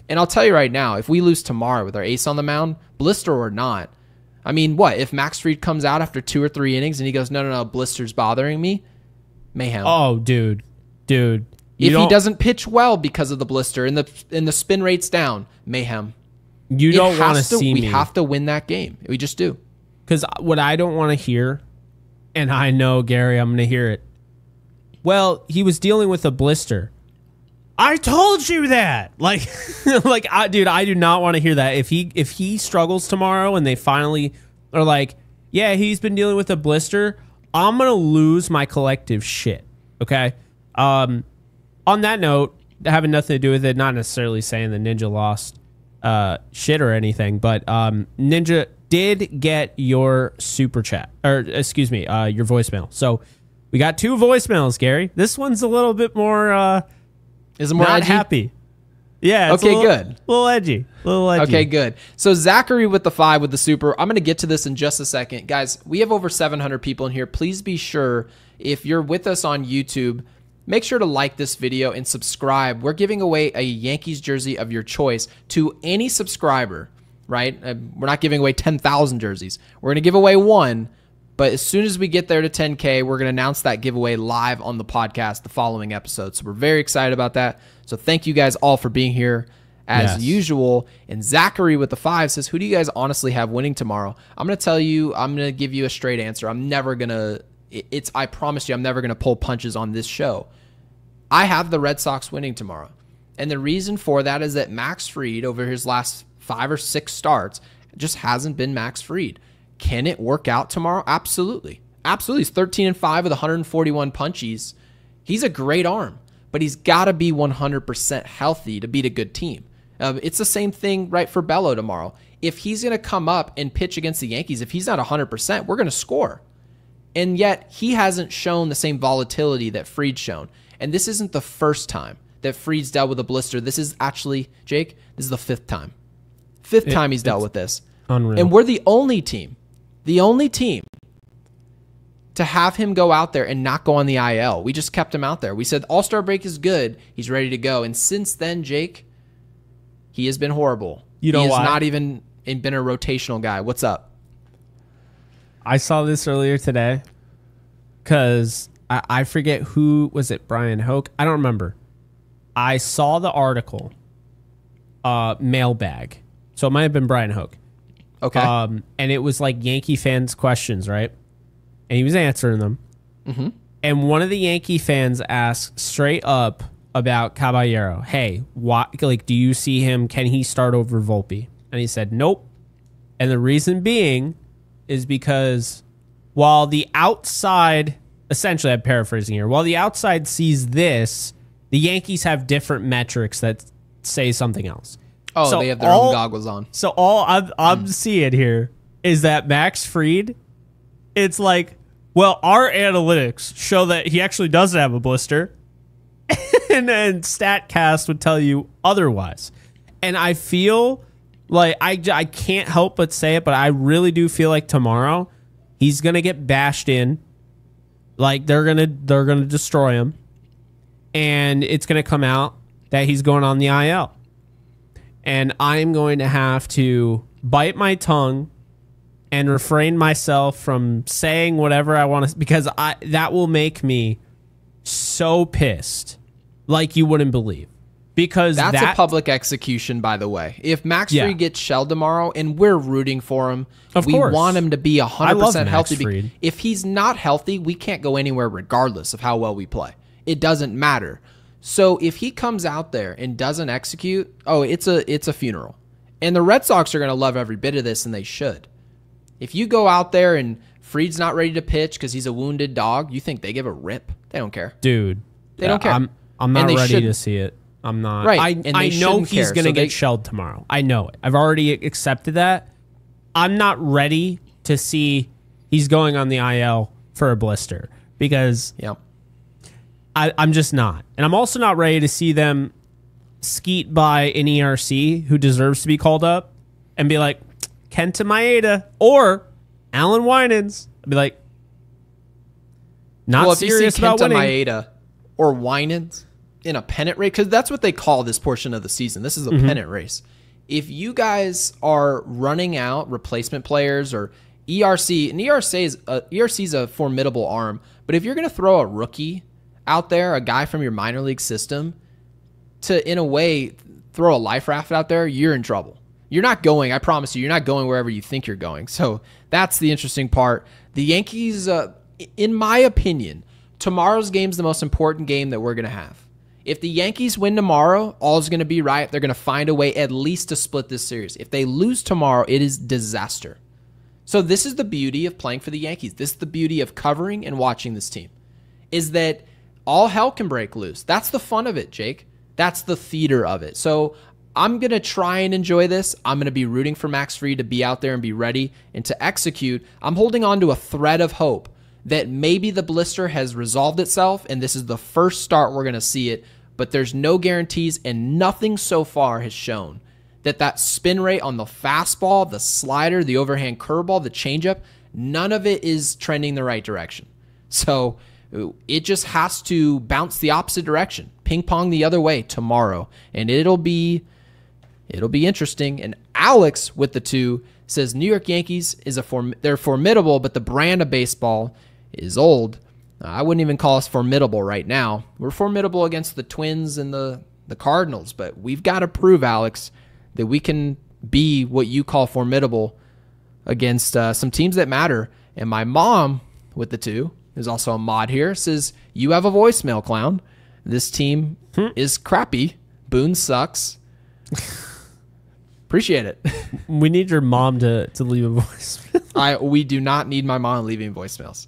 And I'll tell you right now, if we lose tomorrow with our ace on the mound, blister or not, I mean, what? If Max Fried comes out after 2 or 3 innings and he goes, no, blister's bothering me, mayhem. Oh, dude. If he doesn't pitch well because of the blister and the spin rate's down, mayhem. You don't want to see me. We have to win that game. We just do. Because what I don't want to hear, and I know, Gary, I'm going to hear it. Well, he was dealing with a blister. I told you that. Dude, I do not want to hear that. If he struggles tomorrow and they finally are like, yeah, he's been dealing with a blister, I'm going to lose my collective shit. Okay? On that note, having nothing to do with it, not necessarily saying that Ninja lost shit or anything, but Ninja did get your super chat, or excuse me, your voicemail. So we got 2 voicemails, Gary. This one's a little bit more is it more not edgy? Happy. Yeah. It's good. A little edgy. Okay, good. So Zachary with the 5 with the super. I'm going to get to this in just a second. Guys, we have over 700 people in here. Please be sure, if you're with us on YouTube, make sure to like this video and subscribe. We're giving away a Yankees jersey of your choice to any subscriber, right? We're not giving away 10,000 jerseys. We're going to give away 1. But as soon as we get there to 10K, we're going to announce that giveaway live on the podcast the following episode. So we're very excited about that. So thank you guys all for being here as usual. And Zachary with the 5 says, who do you guys honestly have winning tomorrow? I'm going to tell you, I'm going to give you a straight answer. I'm never going to, I promise you, I'm never going to pull punches on this show. I have the Red Sox winning tomorrow. And the reason for that is that Max Fried, over his last 5 or 6 starts, just hasn't been Max Fried. Can it work out tomorrow? Absolutely. Absolutely. He's 13-5 with 141 punchies. He's a great arm, but he's got to be 100% healthy to beat a good team. It's the same thing, right, for Bello tomorrow. If he's going to come up and pitch against the Yankees, if he's not 100%, we're going to score. And yet he hasn't shown the same volatility that Fried's shown. And this isn't the first time that Fried's dealt with a blister. This is actually, Jake, this is the 5th time. 5th time he's dealt with this. Unreal. And we're the only team to have him go out there and not go on the IL. We just kept him out there. We said All-Star break is good. He's ready to go. And since then, Jake, he has been horrible. You know he has why? not even been a rotational guy. What's up? I saw this earlier today because I forget who was it, Brian Hoke? I don't remember. I saw the article, mailbag. So it might have been Brian Hoke. Okay. And it was like Yankee fans' questions, right? And he was answering them. Mm-hmm. And one of the Yankee fans asked straight up about Caballero. Hey, do you see him? Can he start over Volpe? And he said, nope. And the reason being is because while the outside, essentially I'm paraphrasing here, while the outside sees this, the Yankees have different metrics that say something else. Oh, so they have their own goggles on. So all I'm seeing here is that Max Fried, it's like, well, our analytics show that he actually doesn't have a blister. and StatCast would tell you otherwise. And I feel like I can't help but say it, but I really do feel like tomorrow he's going to get bashed in. Like they're going to destroy him. And it's going to come out that he's going on the IL. And I'm going to have to bite my tongue and refrain myself from saying whatever I want to, because that will make me so pissed like you wouldn't believe. Because that's a public execution, by the way. If Max Fried gets shelled tomorrow, and we're rooting for him, we want him to be 100% healthy. If he's not healthy, we can't go anywhere regardless of how well we play. It doesn't matter. So if he comes out there and doesn't execute, it's a funeral. And the Red Sox are going to love every bit of this, and they should. If you go out there and Fried's not ready to pitch because he's a wounded dog, you think they give a rip? They don't care. Dude. They don't care. I'm not ready to see it. I'm not. Right. I know he's going to get shelled tomorrow. I know it. I've already accepted that. I'm not ready to see he's going on the IL for a blister because I'm just not. And I'm also not ready to see them skeet by an ERC who deserves to be called up and be like, Kenta Maeda or Alan Winans. I'd be like, not serious about winning. Maeda or Winans in a pennant race, because that's what they call this portion of the season. This is a pennant race. If you guys are running out replacement players or ERC, and ERC is a formidable arm, but if you're going to throw a rookie out there, a guy from your minor league system, to, in a way, throw a life raft out there, you're in trouble. You're not going, I promise you, you're not going wherever you think you're going. So that's the interesting part. The Yankees, in my opinion, tomorrow's game is the most important game that we're going to have. If the Yankees win tomorrow, all's going to be right. They're going to find a way at least to split this series. If they lose tomorrow, it is disaster. So this is the beauty of playing for the Yankees. This is the beauty of covering and watching this team, is that all hell can break loose. That's the fun of it, Jake. That's the theater of it. So I'm going to try and enjoy this. I'm going to be rooting for Max Fried to be out there and be ready and to execute. I'm holding on to a thread of hope that maybe the blister has resolved itself and this is the first start we're going to see it, but there's no guarantees and nothing so far has shown that spin rate on the fastball, the slider, the overhand curveball, the changeup, none of it is trending the right direction. So it just has to bounce the opposite direction, ping pong the other way tomorrow, and it'll be interesting. And Alex with the 2 says New York Yankees they're formidable, but the brand of baseball is old. I wouldn't even call us formidable right now. We're formidable against the Twins and the Cardinals, but we've got to prove, Alex, that we can be what you call formidable against some teams that matter. And my mom with the 2 is also a mod here, says, you have a voicemail, clown. This team is crappy. Boone sucks. Appreciate it. We need your mom to leave a voice. We do not need my mom leaving voicemails.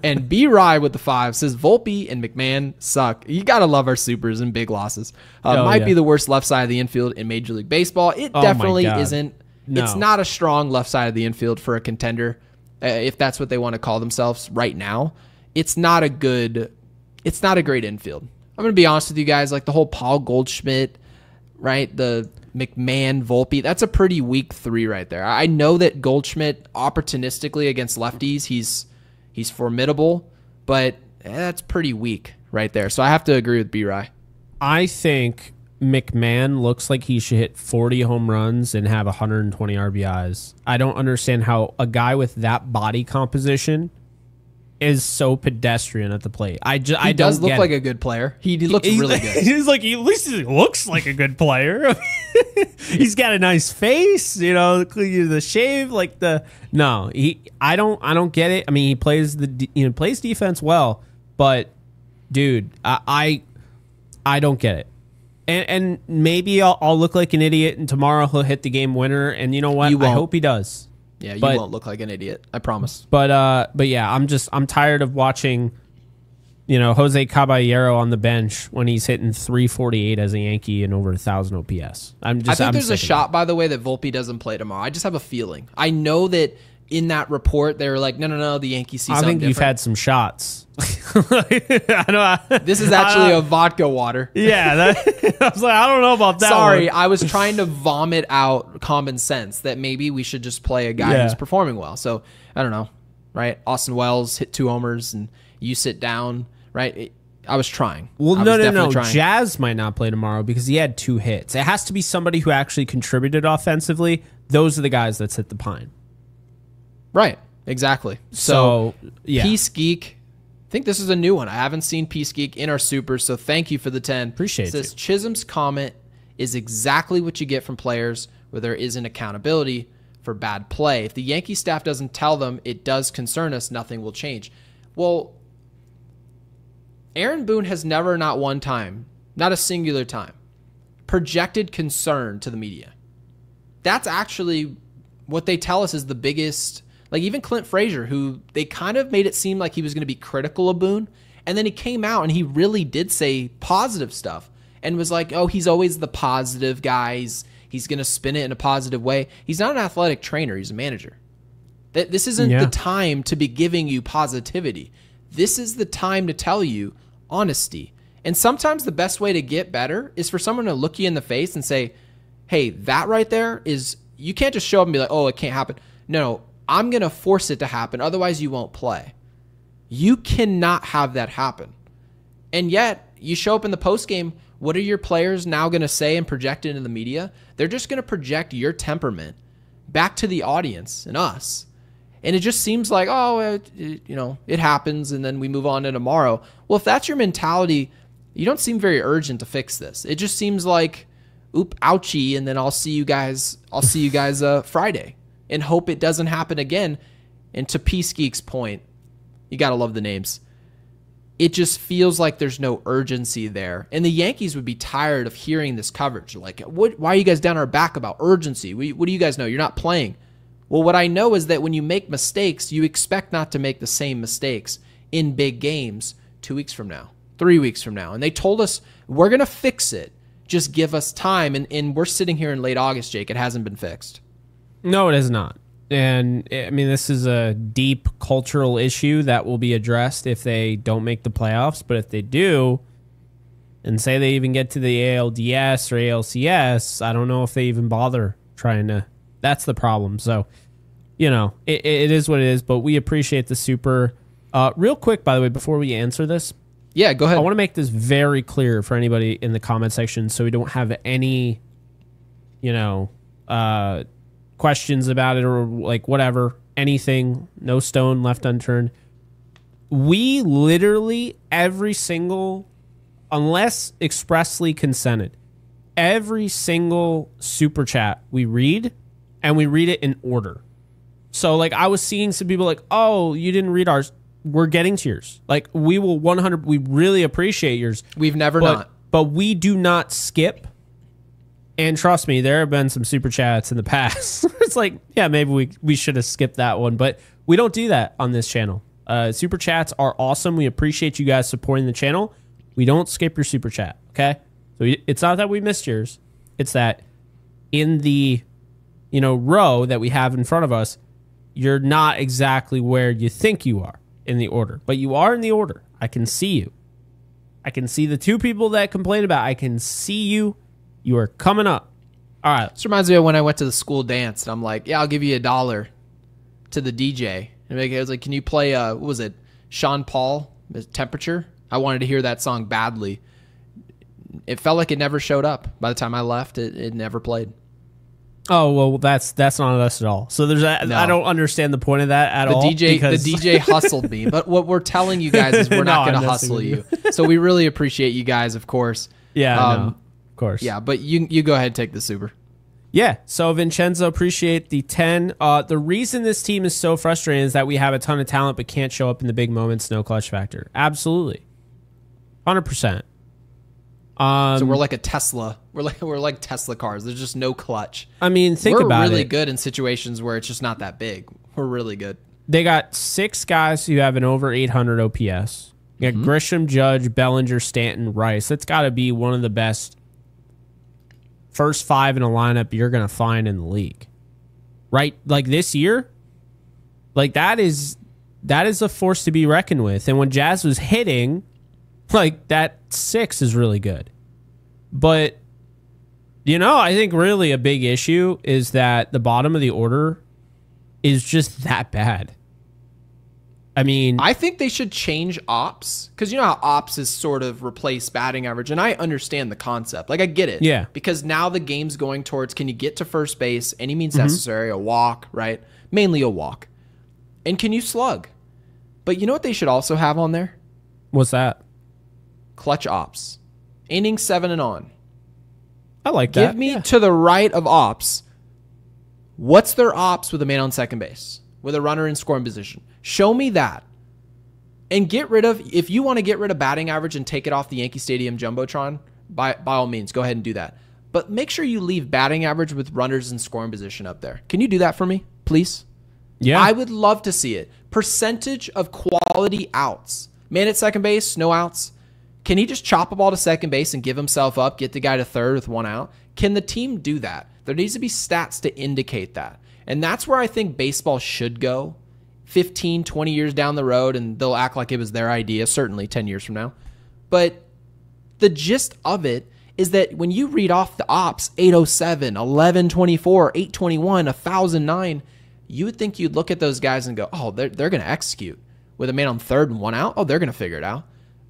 And B. Rye with the 5 says Volpe and McMahon suck. You gotta love our supers and big losses. Might be the worst left side of the infield in Major League Baseball. It definitely isn't. No. It's not a strong left side of the infield for a contender, if that's what they want to call themselves right now. It's not a great infield. I'm gonna be honest with you guys. Like the whole Paul Goldschmidt, right? The McMahon, Volpe, that's a pretty weak 3 right there. I know that Goldschmidt opportunistically against lefties, he's formidable, but that's pretty weak right there. So I have to agree with B-Rye. I think McMahon looks like he should hit 40 home runs and have 120 RBIs. I don't understand how a guy with that body composition is so pedestrian at the plate. He does look like a good player. He looks really good. He's like, at least he looks like a good player. He's got a nice face, the shave, I don't get it. I mean, he plays plays defense well, but dude, I don't get it. And maybe I'll look like an idiot, and tomorrow he'll hit the game winner. And you know what? I hope he does. Yeah, you won't look like an idiot. I promise. But yeah, I'm tired of watching, Jose Caballero on the bench when he's hitting 348 as a Yankee and over 1,000 OPS. I think there's a shot, by the way, that Volpe doesn't play tomorrow. I just have a feeling. I know that in that report they were like, no, the Yankees see something different. I think you've had some shots. This is actually a vodka water. Yeah, I was like, I don't know about that. Sorry, one. I was trying to vomit out common sense that maybe we should just play a guy who's performing well. So I don't know, right? Austin Wells hit 2 homers and you sit down, right? I was trying. Well, no. Jazz might not play tomorrow because he had 2 hits. It has to be somebody who actually contributed offensively. Those are the guys that's hit the pine. Right, exactly. So yeah. Peace Geek. I think this is a new one. I haven't seen Peace Geek in our supers, so thank you for the 10. Appreciate it. Says Chisholm's comment is exactly what you get from players where there isn't accountability for bad play. If the Yankee staff doesn't tell them it does concern us, nothing will change. Well, Aaron Boone has never, not one time, not a singular time, projected concern to the media. That's actually what they tell us is the biggest. Like even Clint Frazier, who they kind of made it seem like he was going to be critical of Boone, and then he came out and he really did say positive stuff and was like, oh, he's always the positive guy. He's going to spin it in a positive way. He's not an athletic trainer. He's a manager. This isn't the time to be giving you positivity. This is the time to tell you honesty. And sometimes the best way to get better is for someone to look you in the face and say, hey, that right there is, you can't just show up and be like, oh, it can't happen. No, I'm going to force it to happen. Otherwise, you won't play. You cannot have that happen. And yet, you show up in the postgame, what are your players now going to say and project into the media? They're just going to project your temperament back to the audience and us. And it just seems like, oh, it happens, and then we move on to tomorrow. Well, if that's your mentality, you don't seem very urgent to fix this. It just seems like, oop, ouchie, and then I'll see you guys Friday. And hope it doesn't happen again. And to Peace Geek's point, you got to love the names. It just feels like there's no urgency there. And the Yankees would be tired of hearing this coverage. Like, why are you guys down our back about urgency? What do you guys know? You're not playing. Well, what I know is that when you make mistakes, you expect not to make the same mistakes in big games 2 weeks from now, 3 weeks from now. And they told us, we're going to fix it. Just give us time. And we're sitting here in late August, Jake. It hasn't been fixed. No, it is not. And I mean, this is a deep cultural issue that will be addressed if they don't make the playoffs. But if they do, and say they even get to the ALDS or ALCS, I don't know if they even bother trying to. That's the problem. So, it is what it is. But we appreciate the super. Real quick, by the way, before we answer this. Yeah, go ahead. I want to make this very clear for anybody in the comment section so we don't have any, questions about it or like whatever, anything, no stone left unturned. We literally every single, unless expressly consented, every single super chat we read, and we read it in order. So like I was seeing some people like, oh, you didn't read ours. we're getting to yours. Like, we will 100. We really appreciate yours. We've never not. But we do not skip. And trust me, there have been some super chats in the past. It's like, yeah, maybe we should have skipped that one, but we don't do that on this channel. Super chats are awesome. We appreciate you guys supporting the channel. We don't skip your super chat, okay? So it's not that we missed yours. It's that in the, row that we have in front of us, you're not exactly where you think you are in the order, but you are in the order. I can see you. I can see the two people that complained about. I can see you. You are coming up. All right. This reminds me of when I went to the school dance, and I'm like, yeah, I'll give you $1 to the DJ. And I was like, can you play, what was it, Sean Paul, Temperature? I wanted to hear that song badly. It felt like it never showed up. By the time I left, it never played. Oh, well, that's not us at all. So no. I don't understand the point of that at all. The DJ hustled me. But what we're telling you guys is we're not going to hustle you. So we really appreciate you guys, of course. Yeah, of course. Yeah, but you go ahead and take the super. Yeah, so Vincenzo, appreciate the 10. The reason this team is so frustrating is that we have a ton of talent but can't show up in the big moments, no clutch factor. Absolutely. 100%. So we're like a Tesla. We're like Tesla cars. There's just no clutch. I mean, think about it. We're really good in situations where it's just not that big. We're really good. They got 6 guys who have an over 800 OPS. You got Grisham, Judge, Bellinger, Stanton, Rice. That's got to be one of the best first 5 in a lineup you're going to find in the league. Right? Like this year, like that is a force to be reckoned with. And when Jazz was hitting, like that 6 is really good. But, I think really a big issue is that the bottom of the order is just that bad. I mean, I think they should change ops, because you know how ops is sort of replace batting average, and I understand the concept. Like, I get it. Yeah. Because now the game's going towards, can you get to first base, any means necessary, a walk, right? Mainly a walk. And can you slug? But you know what they should also have on there? What's that? Clutch ops. Inning 7 and on. I like that. Give me to the right of ops. What's their ops with a man on second base? With a runner in scoring position? Show me that. And get rid of, if you want to get rid of batting average and take it off the Yankee Stadium Jumbotron, by all means, go ahead and do that. But make sure you leave batting average with runners in scoring position up there. Can you do that for me, please? Yeah. I would love to see it. Percentage of quality outs. Man at second base, no outs. Can he just chop a ball to second base and give himself up, get the guy to third with 1 out? Can the team do that? There needs to be stats to indicate that. And that's where I think baseball should go 15, 20 years down the road, and they'll act like it was their idea, certainly 10 years from now. But the gist of it is that when you read off the ops, 807, 1124, 821, 1009, you would think you'd look at those guys and go, oh, they're going to execute. With a man on third and 1 out, oh, they're going to figure it out.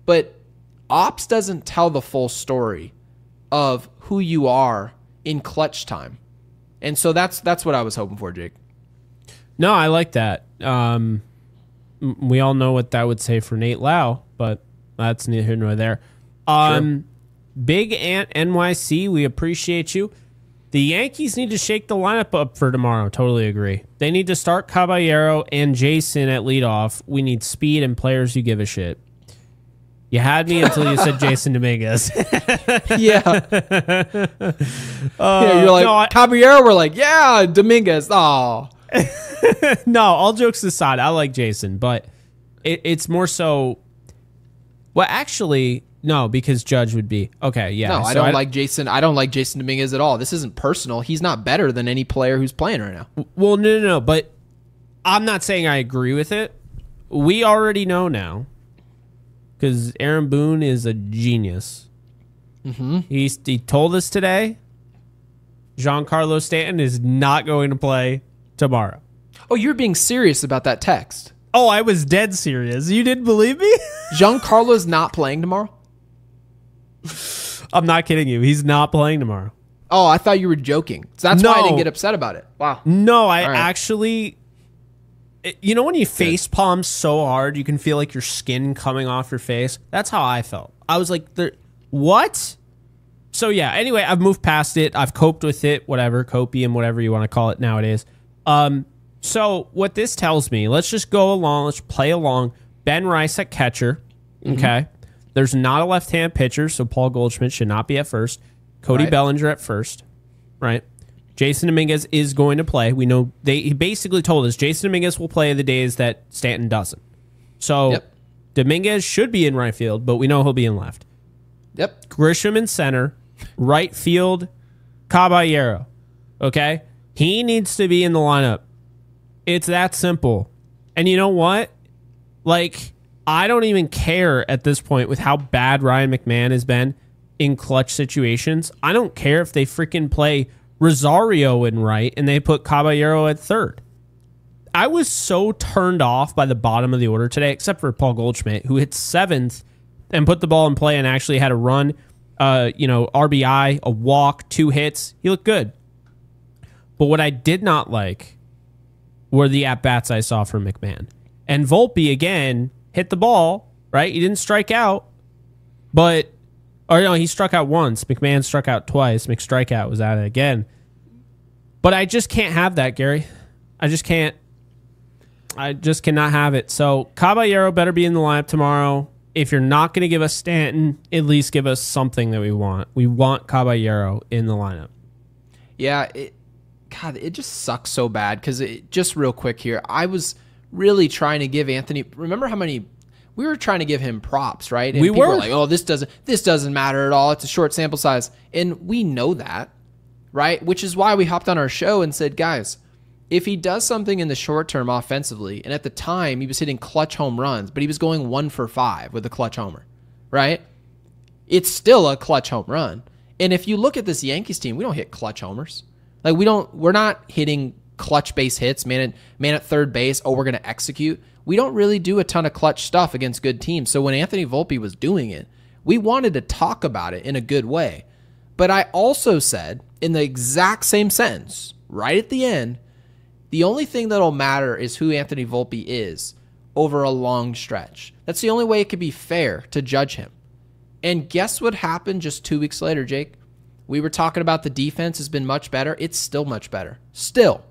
But ops doesn't tell the full story of who you are in clutch time. And so that's what I was hoping for, Jake. No, I like that. We all know what that would say for Nate Lau, but that's neither here nor there. Sure. Big Ant NYC, we appreciate you. The Yankees need to shake the lineup up for tomorrow. Totally agree. They need to start Caballero and Jason at leadoff. We need speed and players who give a shit. You had me until you said Jason Dominguez. Yeah. You're like, no, Caballero, we're like, yeah, Dominguez. Oh. No, all jokes aside, I like Jason, but it's more so. Well, actually, no, because Judge would be okay. Yeah, no, I don't like Jason. I don't like Jason Dominguez at all. This isn't personal. He's not better than any player who's playing right now. Well, no. But I'm not saying I agree with it. We already know now because Aaron Boone is a genius. He told us today. Giancarlo Stanton is not going to play tomorrow. Oh, you're being serious about that text. Oh, I was dead serious. You didn't believe me? Giancarlo's not playing tomorrow? I'm not kidding you. He's not playing tomorrow. Oh, I thought you were joking. So that's why I didn't get upset about it. Wow. No, I actually... You know when you face palm so hard, you can feel like your skin coming off your face? That's how I felt. I was like, what? So yeah, anyway, I've moved past it. I've coped with it, whatever, copium, whatever you want to call it nowadays. So what this tells me, let's just go along, let's play along. Ben Rice at catcher. Okay. There's not a left-hand pitcher, so Paul Goldschmidt should not be at first. Cody Bellinger at first. Right. Jason Dominguez is going to play. We know he basically told us Jason Dominguez will play the days that Stanton doesn't. So Dominguez should be in right field, but we know he'll be in left. Yep. Grisham in center, right field, Caballero. Okay? He needs to be in the lineup. It's that simple. And you know what? Like, I don't even care at this point with how bad Ryan McMahon has been in clutch situations. I don't care if they freaking play Rosario in right and they put Caballero at third. I was so turned off by the bottom of the order today, except for Paul Goldschmidt, who hit seventh and put the ball in play and actually had a run, RBI, a walk, 2 hits. He looked good. But what I did not like were the at-bats I saw from McMahon. And Volpe, again, hit the ball, right? He didn't strike out, he struck out once. McMahon struck out twice. McStrikeout was at it again. But I just can't have that, Gary. I just can't. I just cannot have it. So Caballero better be in the lineup tomorrow. If you're not going to give us Stanton, at least give us something that we want. We want Caballero in the lineup. Yeah, it just sucks so bad because just real quick here, I was really trying to give Anthony. Remember how many we were trying to give him props, right? And people were like, "Oh, this doesn't matter at all. It's a short sample size," and we know that, right? Which is why we hopped on our show and said, "Guys, if he does something in the short term offensively," and at the time he was hitting clutch home runs, but he was going 1 for 5 with a clutch homer, right? It's still a clutch home run. And if you look at this Yankees team, we don't hit clutch homers. Like we're not hitting clutch base hits, man at third base. Oh, we're going to execute. We don't really do a ton of clutch stuff against good teams. So when Anthony Volpe was doing it, we wanted to talk about it in a good way. But I also said in the exact same sentence, right at the end, the only thing that'll matter is who Anthony Volpe is over a long stretch. That's the only way it could be fair to judge him. And guess what happened just 2 weeks later, Jake? We were talking about the defense has been much better. It's still much better. Still,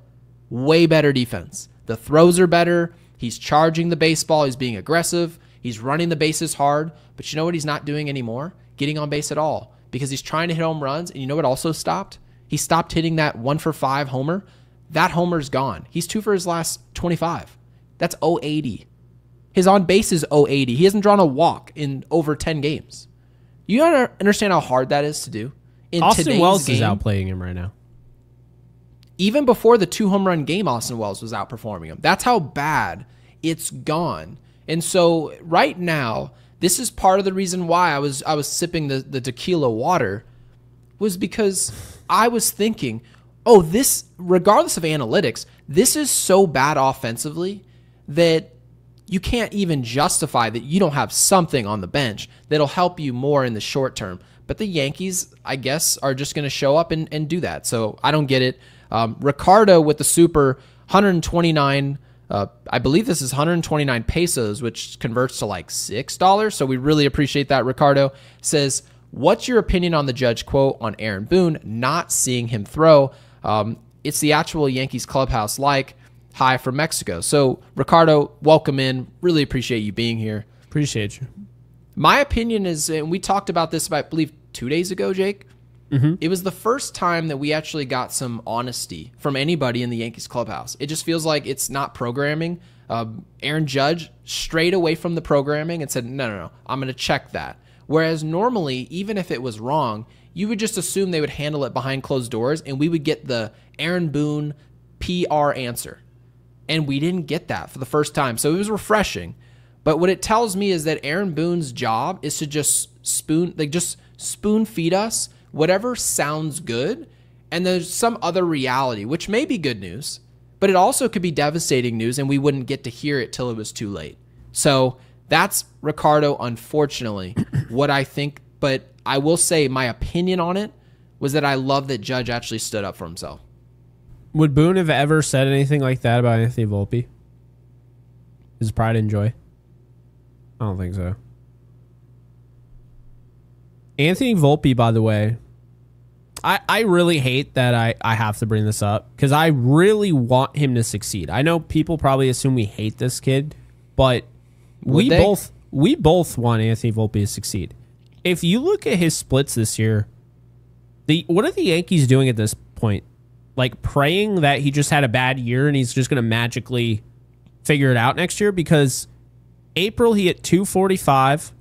way better defense. The throws are better. He's charging the baseball. He's being aggressive. He's running the bases hard. But you know what he's not doing anymore? Getting on base at all. Because he's trying to hit home runs. And you know what also stopped? He stopped hitting that 1 for 5 homer. That homer's gone. He's 2 for his last 25. That's 080. His on base is 080. He hasn't drawn a walk in over 10 games. You understand how hard that is to do? In Austin Wells is outplaying him right now. Even before the 2 home run game, Austin Wells was outperforming him. That's how bad it's gone. And so right now, this is part of the reason why I was sipping the tequila water, was because I was thinking, oh, this, regardless of analytics, this is so bad offensively that you can't even justify that you don't have something on the bench that'll help you more in the short term. But the Yankees, I guess, are just going to show up and do that. So I don't get it. Ricardo with the super 129, I believe this is 129 pesos, which converts to like $6. So we really appreciate that. Ricardo says, what's your opinion on the Judge quote on Aaron Boone not seeing him throw? It's the actual Yankees clubhouse like. Hi from Mexico. So Ricardo, welcome in. Really appreciate you being here. Appreciate you. My opinion is, and we talked about this, I believe, 2 days ago, Jake. Mm-hmm. It was the first time that we actually got some honesty from anybody in the Yankees clubhouse. It just feels like it's not programming. Aaron Judge strayed away from the programming and said, no, I'm going to check that. Whereas normally, even if it was wrong, you would just assume they would handle it behind closed doors and we would get the Aaron Boone PR answer. And we didn't get that for the first time. So it was refreshing. But what it tells me is that Aaron Boone's job is to just spoon feed us whatever sounds good. And there's some other reality, which may be good news, but it also could be devastating news and we wouldn't get to hear it till it was too late. So that's, Ricardo, unfortunately, what I think. But I will say my opinion on it was that I love that Judge actually stood up for himself. Would Boone have ever said anything like that about Anthony Volpe? His pride and joy? I don't think so. Anthony Volpe, by the way, I really hate that I have to bring this up because I really want him to succeed. I know people probably assume we hate this kid, but We both want Anthony Volpe to succeed. If you look at his splits this year, what are the Yankees doing at this point? Like praying that he just had a bad year and he's just going to magically figure it out next year? Because April he hit 245,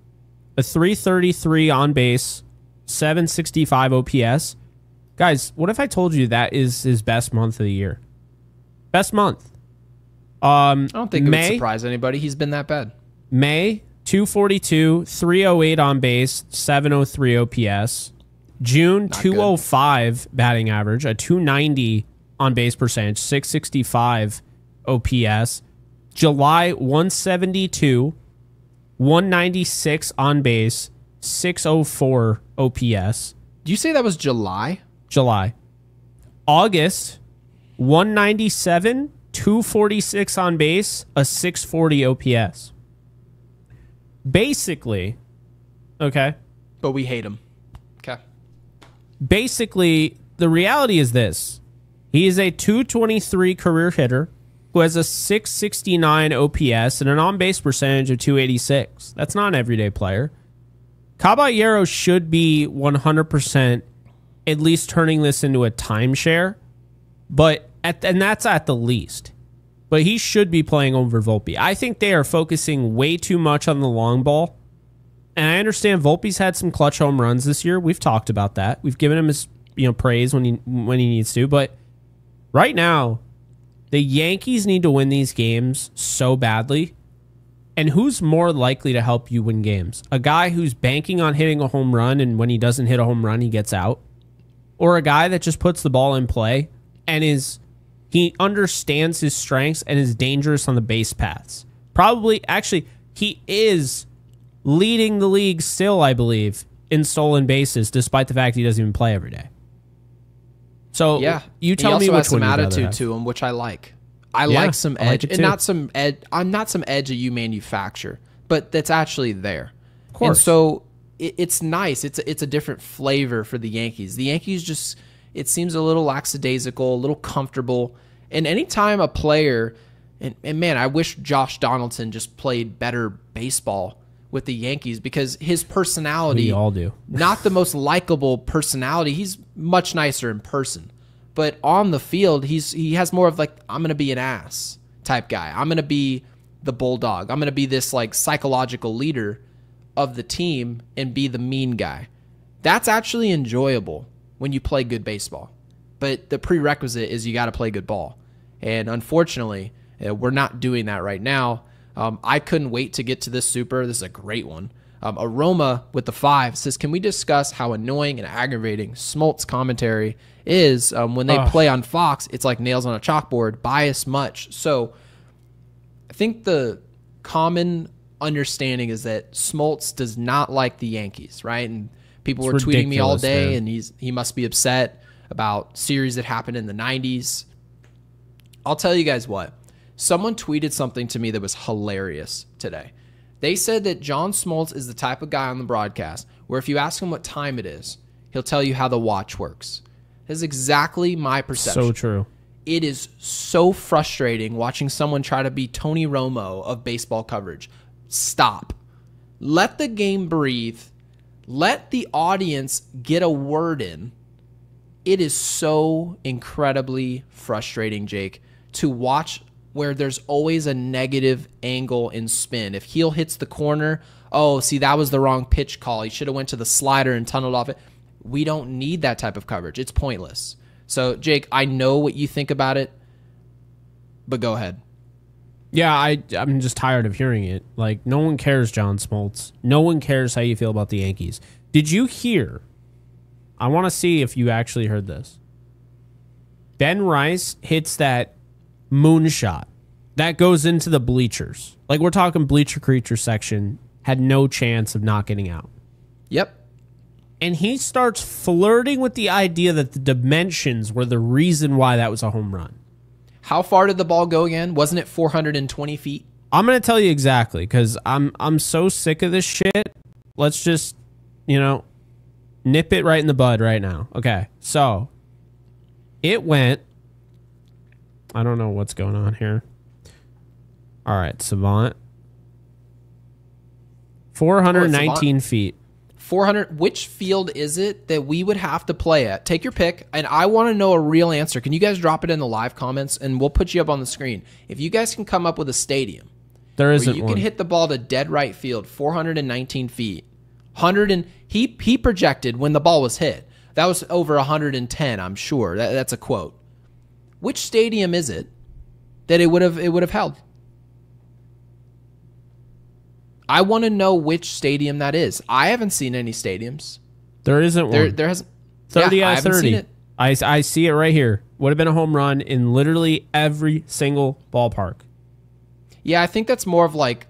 a 333 on base, 765 OPS. Guys, what if I told you that is his best month of the year? Best month. I don't think it would surprise anybody. He's been that bad. May, 242, 308 on base, 703 OPS. June, 205 batting average, a 290 on base percentage, 665 OPS. July, 172, 196 on base, 604 OPS. Do you say that was July? July. August, 197, 246 on base, a 640 OPS. Basically, okay. But we hate him. Okay. Basically, the reality is this. He is a 223 career hitter who has a 669 OPS and an on-base percentage of 286. That's not an everyday player. Caballero should be 100% at least turning this into a timeshare, and that's at the least. But he should be playing over Volpe. I think they are focusing way too much on the long ball. And I understand Volpe's had some clutch home runs this year. We've talked about that. We've given him his praise when he needs to. But right now, the Yankees need to win these games so badly. And who's more likely to help you win games? A guy who's banking on hitting a home run, and when he doesn't hit a home run, he gets out? Or a guy that just puts the ball in play and he understands his strengths and is dangerous on the base paths? Actually, he is leading the league still, I believe, in stolen bases, despite the fact he doesn't even play every day. So yeah, you tell me which one. He also has some attitude to him, which I like. I like some edge, and not some edge. I'm not some edge that you manufacture, but that's actually there. Of course. And so it's nice. It's a different flavor for the Yankees. The Yankees just, it seems a little lackadaisical, a little comfortable. And anytime a player, and man, I wish Josh Donaldson just played better baseball with the Yankees, because his personality, we all do. Not the most likable personality. He's much nicer in person, but on the field, he has more of like, I'm gonna be an ass type guy. I'm gonna be the bulldog. I'm gonna be this like psychological leader of the team and be the mean guy. That's actually enjoyable when you play good baseball, but the prerequisite is you got to play good ball. And unfortunately, we're not doing that right now. I couldn't wait to get to this super. This is a great one. Aroma with the 5 says, can we discuss how annoying and aggravating Smoltz commentary is when they play on Fox? It's like nails on a chalkboard, biased much. So I think the common understanding is that Smoltz does not like the Yankees, right? And people were tweeting me all day, man. And he must be upset about series that happened in the 90s. I'll tell you guys what. Someone tweeted something to me that was hilarious today. They said that John Smoltz is the type of guy on the broadcast where if you ask him what time it is, he'll tell you how the watch works. That is exactly my perception. So true. It is so frustrating watching someone try to be Tony Romo of baseball coverage. Stop. Let the game breathe. Let the audience get a word in. It is so incredibly frustrating, Jake, to watch where there's always a negative angle and spin. If heel hits the corner, oh, see, that was the wrong pitch call. He should have went to the slider and tunneled off it. We don't need that type of coverage. It's pointless. So, Jake, I know what you think about it, but go ahead. Yeah, I'm just tired of hearing it. Like, no one cares, John Smoltz. No one cares how you feel about the Yankees. Did you hear? I want to see if you actually heard this. Ben Rice hits that moonshot that goes into the bleachers. Like, we're talking bleacher creature section. Had no chance of not getting out. Yep. And he starts flirting with the idea that the dimensions were the reason why that was a home run. How far did the ball go again? Wasn't it 420 feet? I'm going to tell you exactly, because I'm so sick of this shit. Let's just, nip it right in the bud right now. Okay, so it went... I don't know what's going on here. All right, Savant. 419 feet. 400. Which field is it that we would have to play at? Take your pick, and I want to know a real answer. Can you guys drop it in the live comments, and we'll put you up on the screen. If you guys can come up with a stadium there isn't you one. can hit the ball to dead right field, 419 feet. 100 and he projected when the ball was hit. That was over 110, I'm sure. That's a quote. Which stadium is it that it would have held? I want to know which stadium that is. I haven't seen any stadiums. There isn't one. There hasn't. 30 out of 30. Seen it. I see it right here. Would have been a home run in literally every single ballpark. Yeah, I think that's more of like,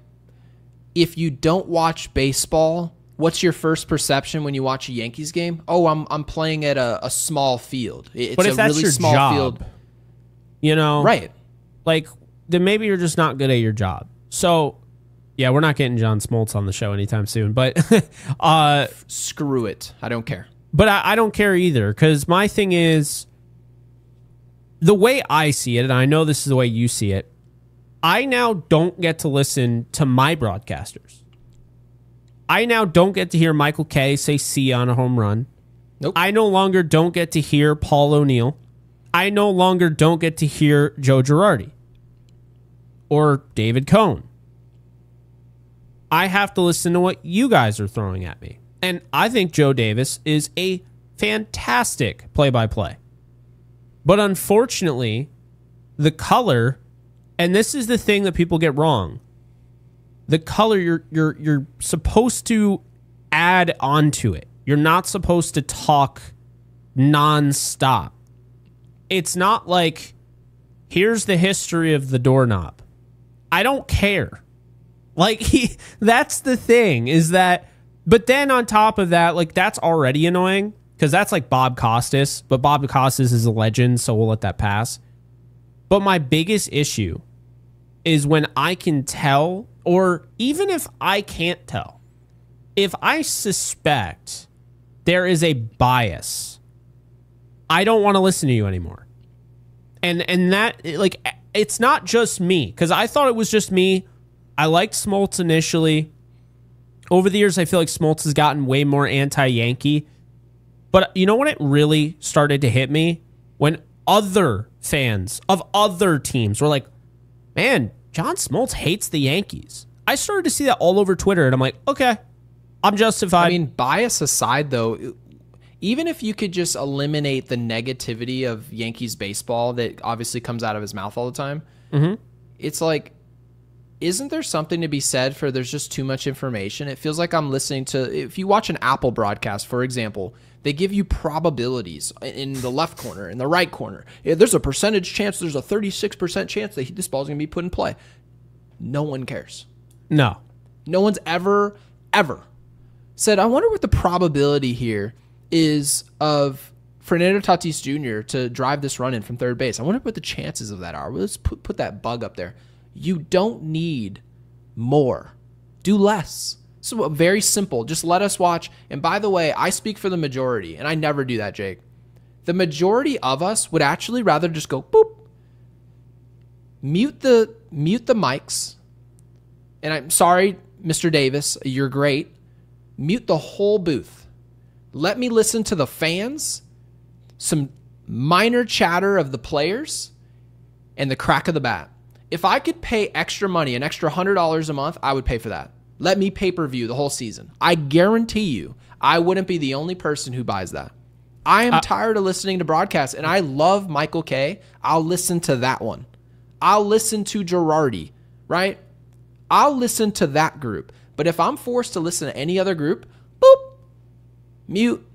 if you don't watch baseball, what's your first perception when you watch a Yankees game? Oh, I'm playing at a small field. It's but if a that's really your small job, field. You know, Right. Like, then maybe you're just not good at your job. So, yeah, we're not getting John Smoltz on the show anytime soon. But Screw it. I don't care. But I don't care either, because my thing is, the way I see it, and I know this is the way you see it, I now don't get to listen to my broadcasters. I now don't get to hear Michael Kay say "see" on a home run. Nope. I no longer don't get to hear Paul O'Neill. I no longer don't get to hear Joe Girardi or David Cohn. I have to listen to what you guys are throwing at me. And I think Joe Davis is a fantastic play-by-play. But unfortunately, the color, and this is the thing that people get wrong, the color you're supposed to add onto it. You're not supposed to talk nonstop. It's not like, here's the history of the doorknob. I don't care. Like, that's the thing, is that, but then on top of that, like, that's already annoying, because that's like Bob Costas, but Bob Costas is a legend, so we'll let that pass. But my biggest issue is when I can tell, or even if I can't tell, if I suspect there is a bias, I don't want to listen to you anymore. And that, like, it's not just me, because I thought it was just me. I liked Smoltz initially. Over the years, I feel like Smoltz has gotten way more anti-Yankee. But you know when it really started to hit me? When other fans of other teams were like, man, John Smoltz hates the Yankees. I started to see that all over Twitter, and I'm like, okay, I'm justified. I mean, bias aside, though, even if you could just eliminate the negativity of Yankees baseball that obviously comes out of his mouth all the time, it's like, isn't there something to be said for there's just too much information? It feels like I'm listening to, if you watch an Apple broadcast, for example, they give you probabilities in the left corner, in the right corner. There's a percentage chance, there's a 36% chance that this ball's going to be put in play. No one cares. No. No one's ever said, I wonder what the probability here is of Fernando Tatis Jr. to drive this run in from third base. I wonder what the chances of that are. Let's put that bug up there. You don't need more. Do less. So very simple. Just let us watch. And by the way, I speak for the majority, and I never do that, Jake. The majority of us would actually rather just go boop, mute the mics. And I'm sorry, Mr. Davis, you're great. Mute the whole booth. Let me listen to the fans, some minor chatter of the players, and the crack of the bat. If I could pay extra money, an extra $100 a month, I would pay for that. Let me pay-per-view the whole season. I guarantee you, I wouldn't be the only person who buys that. I am tired of listening to broadcasts, and I love Michael Kay. I'll listen to that one. I'll listen to Girardi, right? I'll listen to that group. But if I'm forced to listen to any other group, boop, mute.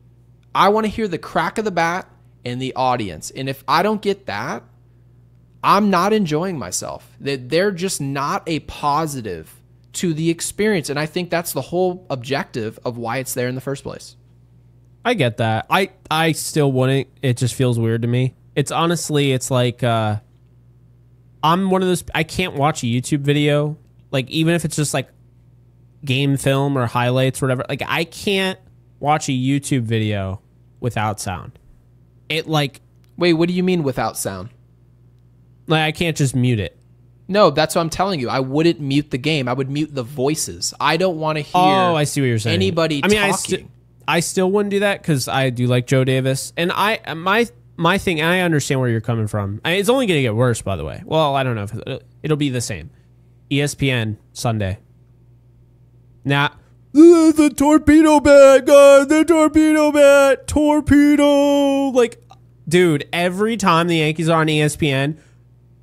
I want to hear the crack of the bat and the audience. And if I don't get that, I'm not enjoying myself. They're just not a positive to the experience. And I think that's the whole objective of why it's there in the first place. I get that. I still wouldn't. It just feels weird to me. It's honestly, it's like, I'm one of those, I can't watch a YouTube video. Like, even if it's just like game film or highlights or whatever, like, I can't watch a YouTube video without sound. It like, wait, what do you mean without sound? Like, I can't just mute it. No, that's what I'm telling you. I wouldn't mute the game. I would mute the voices. I don't want to hear I see what you're saying. Anybody talking. I still wouldn't do that because I do like Joe Davis. And my thing, I understand where you're coming from. It's only going to get worse, by the way. Well, I don't know if it'll be the same. ESPN Sunday. Now, the torpedo bat, God, the torpedo bat, torpedo. Like, dude, every time the Yankees are on ESPN,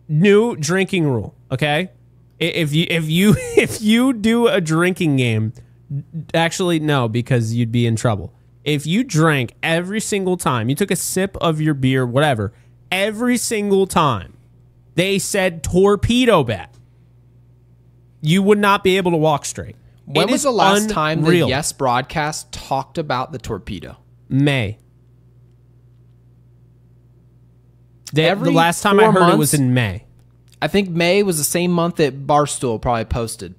new drinking rule, okay? If you do a drinking game, actually no, because you'd be in trouble. If you drank every single time, you took a sip of your beer, whatever, every single time they said torpedo bat, you would not be able to walk straight. When was the last time the Yes broadcast talked about the torpedo? May. The last time I heard it was in May. I think May was the same month that Barstool probably posted.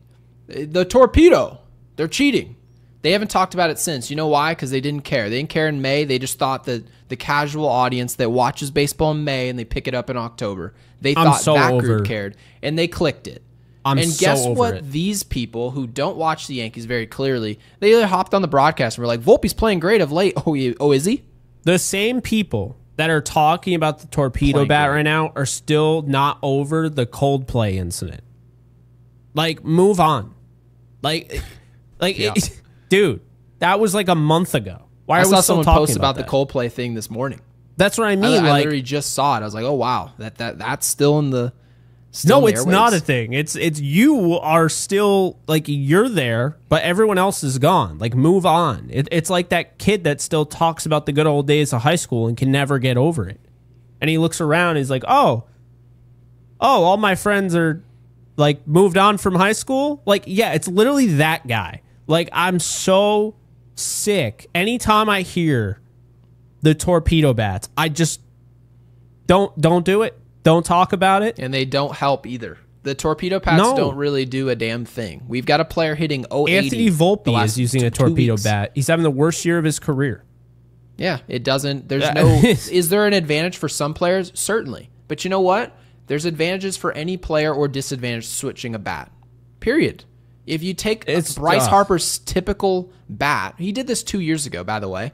The torpedo. They're cheating. They haven't talked about it since. You know why? Because they didn't care. They didn't care in May. They just thought that the casual audience that watches baseball in May and they pick it up in October, they thought that group cared. And they clicked it. And guess what? These people who don't watch the Yankees very clearly, they hopped on the broadcast and were like, Volpe's playing great of late. Oh, is he? The same people that are talking about the torpedo bat right now are still not over the Coldplay incident. Like, move on. Like, yeah. Dude, that was like a month ago. Why are we still talking about that? I saw someone post about the Coldplay thing this morning. That's what I mean. I literally just saw it. I was like, oh wow, that's still in the. No, it's not a thing. It's you are still like you're there, but everyone else is gone. Like move on. It's like that kid that still talks about the good old days of high school and can never get over it. And he looks around, and he's like, oh, all my friends are like moved on from high school. Like, yeah, it's literally that guy. Like, I'm so sick. Anytime I hear the torpedo bats, I just don't do it. Don't talk about it. And they don't help either. The torpedo bats don't really do a damn thing. We've got a player hitting 080. Anthony Volpe is using a torpedo bat. He's having the worst year of his career. Yeah, it doesn't. There's no. Is there an advantage for some players? Certainly. But you know what? There's advantages for any player or disadvantage switching a bat. Period. If you take Bryce Harper's typical bat, he did this 2 years ago, by the way.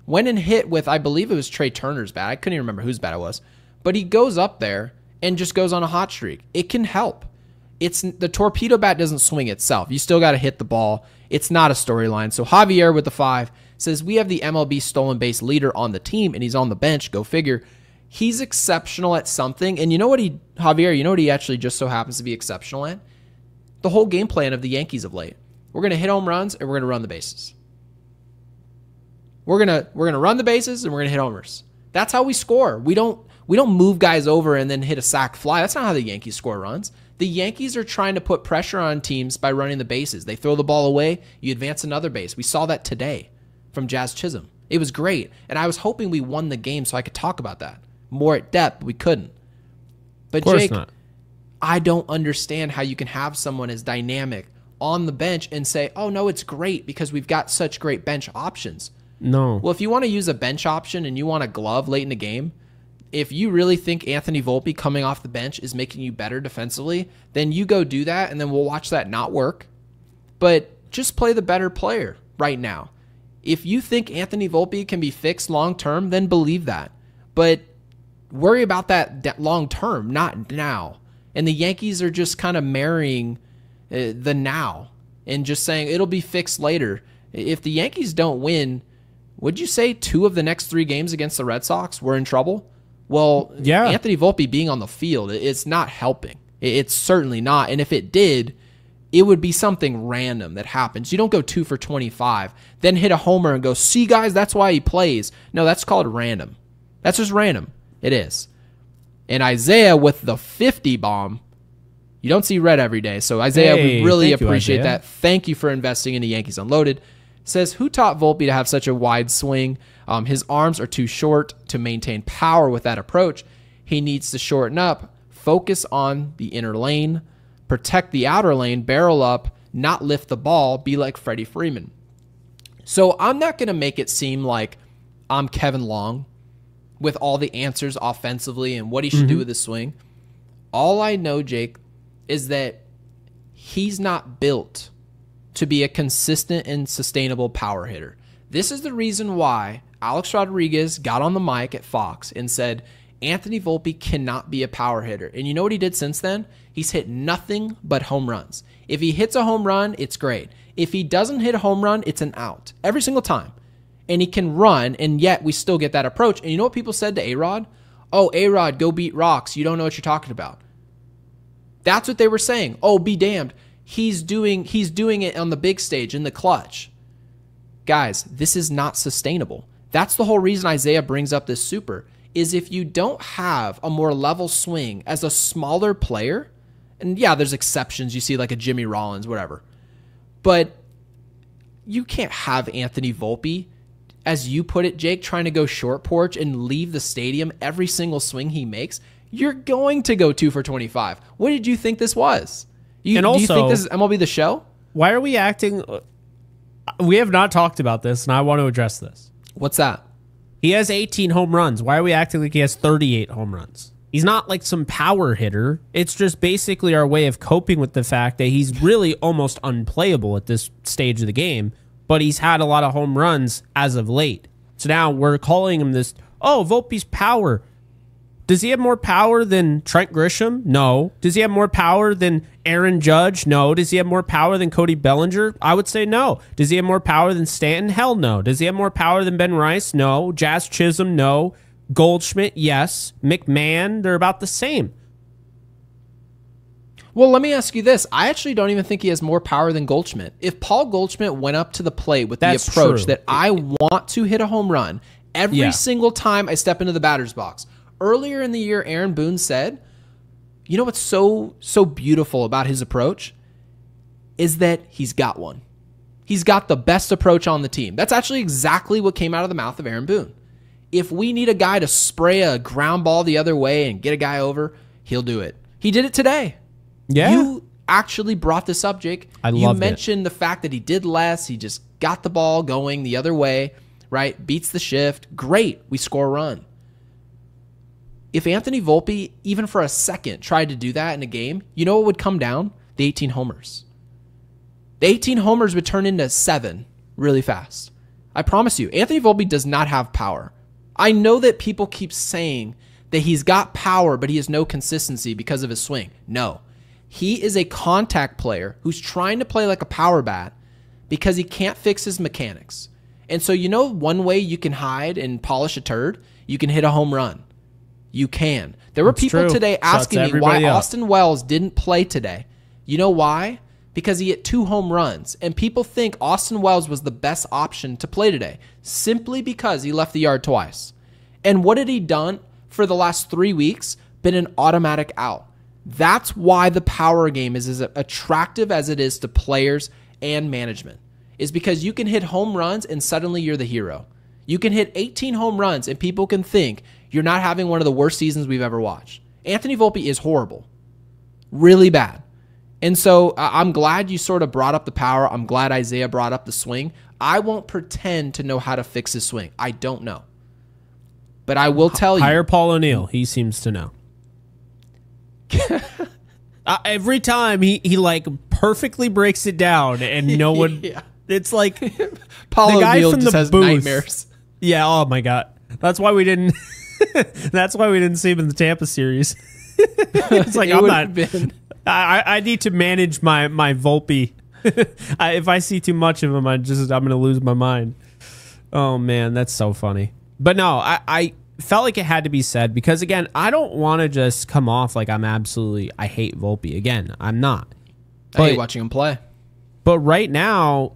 Went and hit with, I believe it was Trey Turner's bat. I couldn't even remember whose bat it was. But he goes up there and just goes on a hot streak. It can help. The torpedo bat doesn't swing itself. You still got to hit the ball. It's not a storyline. So Javier with the 5 says, we have the MLB stolen base leader on the team, and he's on the bench. Go figure. He's exceptional at something. And you know what Javier, you know what he actually just so happens to be exceptional at? The whole game plan of the Yankees of late. We're going to hit home runs, and we're going to run the bases. We're going to run the bases, and we're going to hit homers. That's how we score. We don't move guys over and then hit a sac fly. That's not how the Yankees score runs. The Yankees are trying to put pressure on teams by running the bases. They throw the ball away, you advance another base. We saw that today from Jazz Chisholm. It was great, and I was hoping we won the game so I could talk about that more at depth, but we couldn't. But Jake, I don't understand how you can have someone as dynamic on the bench and say, oh, no, it's great because we've got such great bench options. No. Well, if you want to use a bench option and you want a glove late in the game, if you really think Anthony Volpe coming off the bench is making you better defensively, then you go do that, and then we'll watch that not work. But just play the better player right now. If you think Anthony Volpe can be fixed long-term, then believe that. But worry about that long-term, not now. And the Yankees are just kind of marrying the now and just saying it'll be fixed later. If the Yankees don't win, would you say 2 of the next 3 games against the Red Sox were in trouble? Well, yeah. Anthony Volpe being on the field, it's not helping. It's certainly not. And if it did, it would be something random that happens. You don't go 2 for 25, then hit a homer and go, see, guys, that's why he plays. No, that's called random. That's just random. It is. And Isaiah with the 50 bomb, you don't see red every day. So, Isaiah, we really appreciate that. Thank you for investing in the Yankees Unloaded. Says, who taught Volpe to have such a wide swing? His arms are too short to maintain power with that approach. He needs to shorten up, focus on the inner lane, protect the outer lane, barrel up, not lift the ball, be like Freddie Freeman. So I'm not going to make it seem like I'm Kevin Long with all the answers offensively and what he should do with his swing. All I know, Jake, is that he's not built to be a consistent and sustainable power hitter. This is the reason why Alex Rodriguez got on the mic at Fox and said Anthony Volpe cannot be a power hitter. And you know what he did since then? He's hit nothing but home runs. If he hits a home run, it's great. If he doesn't hit a home run, it's an out every single time. And he can run, and yet we still get that approach. And you know what people said to A-Rod? Oh, A-Rod, go beat rocks. You don't know what you're talking about. That's what they were saying. Oh, be damned. He's doing it on the big stage in the clutch. Guys, this is not sustainable. That's the whole reason Isaiah brings up this super, is if you don't have a more level swing as a smaller player, and yeah, there's exceptions. You see like a Jimmy Rollins, whatever. But you can't have Anthony Volpe, as you put it, Jake, trying to go short porch and leave the stadium every single swing he makes. You're going to go 2 for 25. What did you think this was? Do you think this is MLB The Show? Why are we acting... We have not talked about this, and I want to address this. What's that? He has 18 home runs. Why are we acting like he has 38 home runs? He's not like some power hitter. It's just basically our way of coping with the fact that he's really almost unplayable at this stage of the game, but he's had a lot of home runs as of late. So now we're calling him this, oh, Volpe's power. Does he have more power than Trent Grisham? No. Does he have more power than Aaron Judge? No. Does he have more power than Cody Bellinger? I would say no. Does he have more power than Stanton? Hell no. Does he have more power than Ben Rice? No. Jazz Chisholm? No. Goldschmidt? Yes. McMahon? They're about the same. Well, let me ask you this. I actually don't even think he has more power than Goldschmidt. If Paul Goldschmidt went up to the plate with the approach that I want to hit a home run every single time I step into the batter's box. Earlier in the year, Aaron Boone said, you know what's so beautiful about his approach is that he's got one. He's got the best approach on the team. That's actually exactly what came out of the mouth of Aaron Boone. If we need a guy to spray a ground ball the other way and get a guy over, he'll do it. He did it today. Yeah. You actually brought this up, Jake. You mentioned the fact that he did less. He just got the ball going the other way, right? Beats the shift. Great. We score a run. If Anthony Volpe, even for a second, tried to do that in a game, you know what would come down? The 18 homers. The 18 homers would turn into 7 really fast. I promise you, Anthony Volpe does not have power. I know that people keep saying that he's got power, but he has no consistency because of his swing. No. He is a contact player who's trying to play like a power bat because he can't fix his mechanics. And so you know one way you can hide and polish a turd? You can hit a home run. You can. There were people today asking me why Austin Wells didn't play today. You know why? Because he hit 2 home runs. And people think Austin Wells was the best option to play today simply because he left the yard twice. And what had he done for the last 3 weeks? Been an automatic out. That's why the power game is as attractive as it is to players and management. Is because you can hit home runs and suddenly you're the hero. You can hit 18 home runs and people can think you're not having one of the worst seasons we've ever watched. Anthony Volpe is horrible. Really bad. And so I'm glad you sort of brought up the power. I'm glad Isaiah brought up the swing. I won't pretend to know how to fix his swing. I don't know. But I will tell you. Hire Paul O'Neill. He seems to know. Every time he like perfectly breaks it down and no one... yeah. It's like Paul O'Neill just has nightmares. Yeah, oh my God. That's why we didn't... That's why we didn't see him in the Tampa series. It's like I need to manage my Volpe. If I see too much of him, I'm going to lose my mind. Oh man, that's so funny. But no, I felt like it had to be said because again, I don't want to just come off like I hate Volpe. Again, I'm not. I hate watching him play. But right now,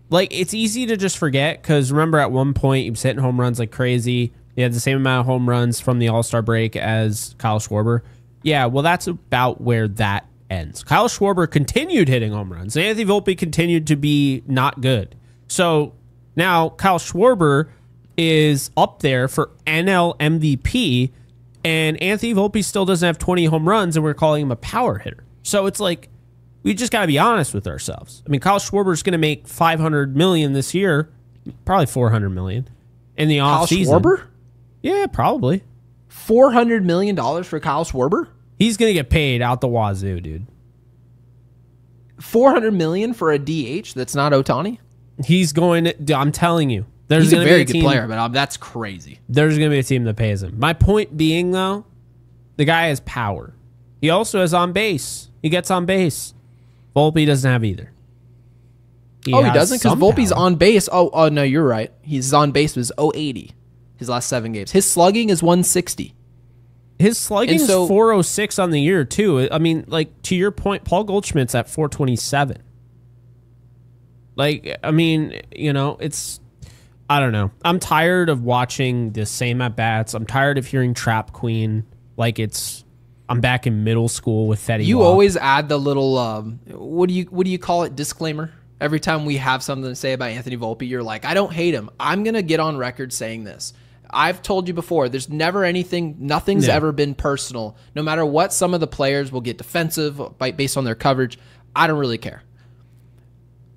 like it's easy to just forget because remember at one point he was hitting home runs like crazy. He had the same amount of home runs from the All-Star break as Kyle Schwarber. Yeah, well, that's about where that ends. Kyle Schwarber continued hitting home runs. Anthony Volpe continued to be not good. So now Kyle Schwarber is up there for NL MVP, and Anthony Volpe still doesn't have 20 home runs, and we're calling him a power hitter. So it's like we just got to be honest with ourselves. I mean, Kyle Schwarber is going to make $500 million this year, probably $400 million in the offseason. Kyle Schwarber? Yeah, probably. $400 million for Kyle Schwarber? He's going to get paid out the wazoo, dude. $400 million for a DH that's not Ohtani? He's going to, I'm telling you. He's a very good player, but that's crazy. There's going to be a team that pays him. My point being, though, the guy has power. He also has on base. He gets on base. Volpe doesn't have either. He doesn't? Because Volpe's on base. Oh, no, you're right. His on base was 080 his last 7 games. His slugging is 160. His slugging is 406 on the year, too. I mean, like, to your point, Paul Goldschmidt's at 427. Like, I mean, it's... I don't know. I'm tired of watching the same at-bats. I'm tired of hearing Trap Queen like I'm back in middle school with Fetty You Wap. always add the little, what do you call it, disclaimer? Every time we have something to say about Anthony Volpe, you're like, I don't hate him. I'm going to get on record saying this. I've told you before, there's never nothing's ever been personal. No matter what, some of the players will get defensive based on their coverage. I don't really care.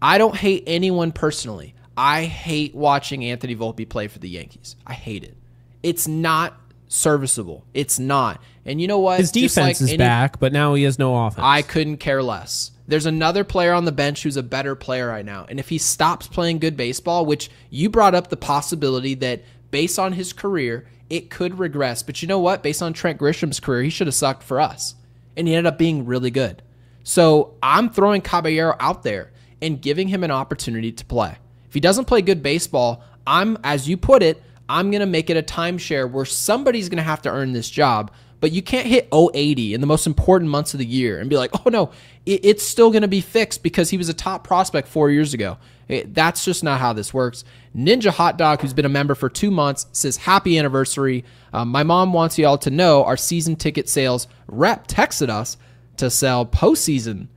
I don't hate anyone personally. I hate watching Anthony Volpe play for the Yankees. I hate it. It's not serviceable. It's not. And you know what? His defense is back, but now he has no offense. I couldn't care less. There's another player on the bench who's a better player right now. And if he stops playing good baseball, which you brought up the possibility that based on his career, it could regress. But you know what? Based on Trent Grisham's career, he should have sucked for us. And he ended up being really good. So I'm throwing Caballero out there and giving him an opportunity to play. If he doesn't play good baseball, as you put it, I'm going to make it a timeshare where somebody's going to have to earn this job. But you can't hit 080 in the most important months of the year and be like, oh no, it's still going to be fixed because he was a top prospect 4 years ago. That's just not how this works. Ninja Hot Dog, who's been a member for 2 months, says, happy anniversary. My mom wants you all to know our season ticket sales rep texted us to sell postseason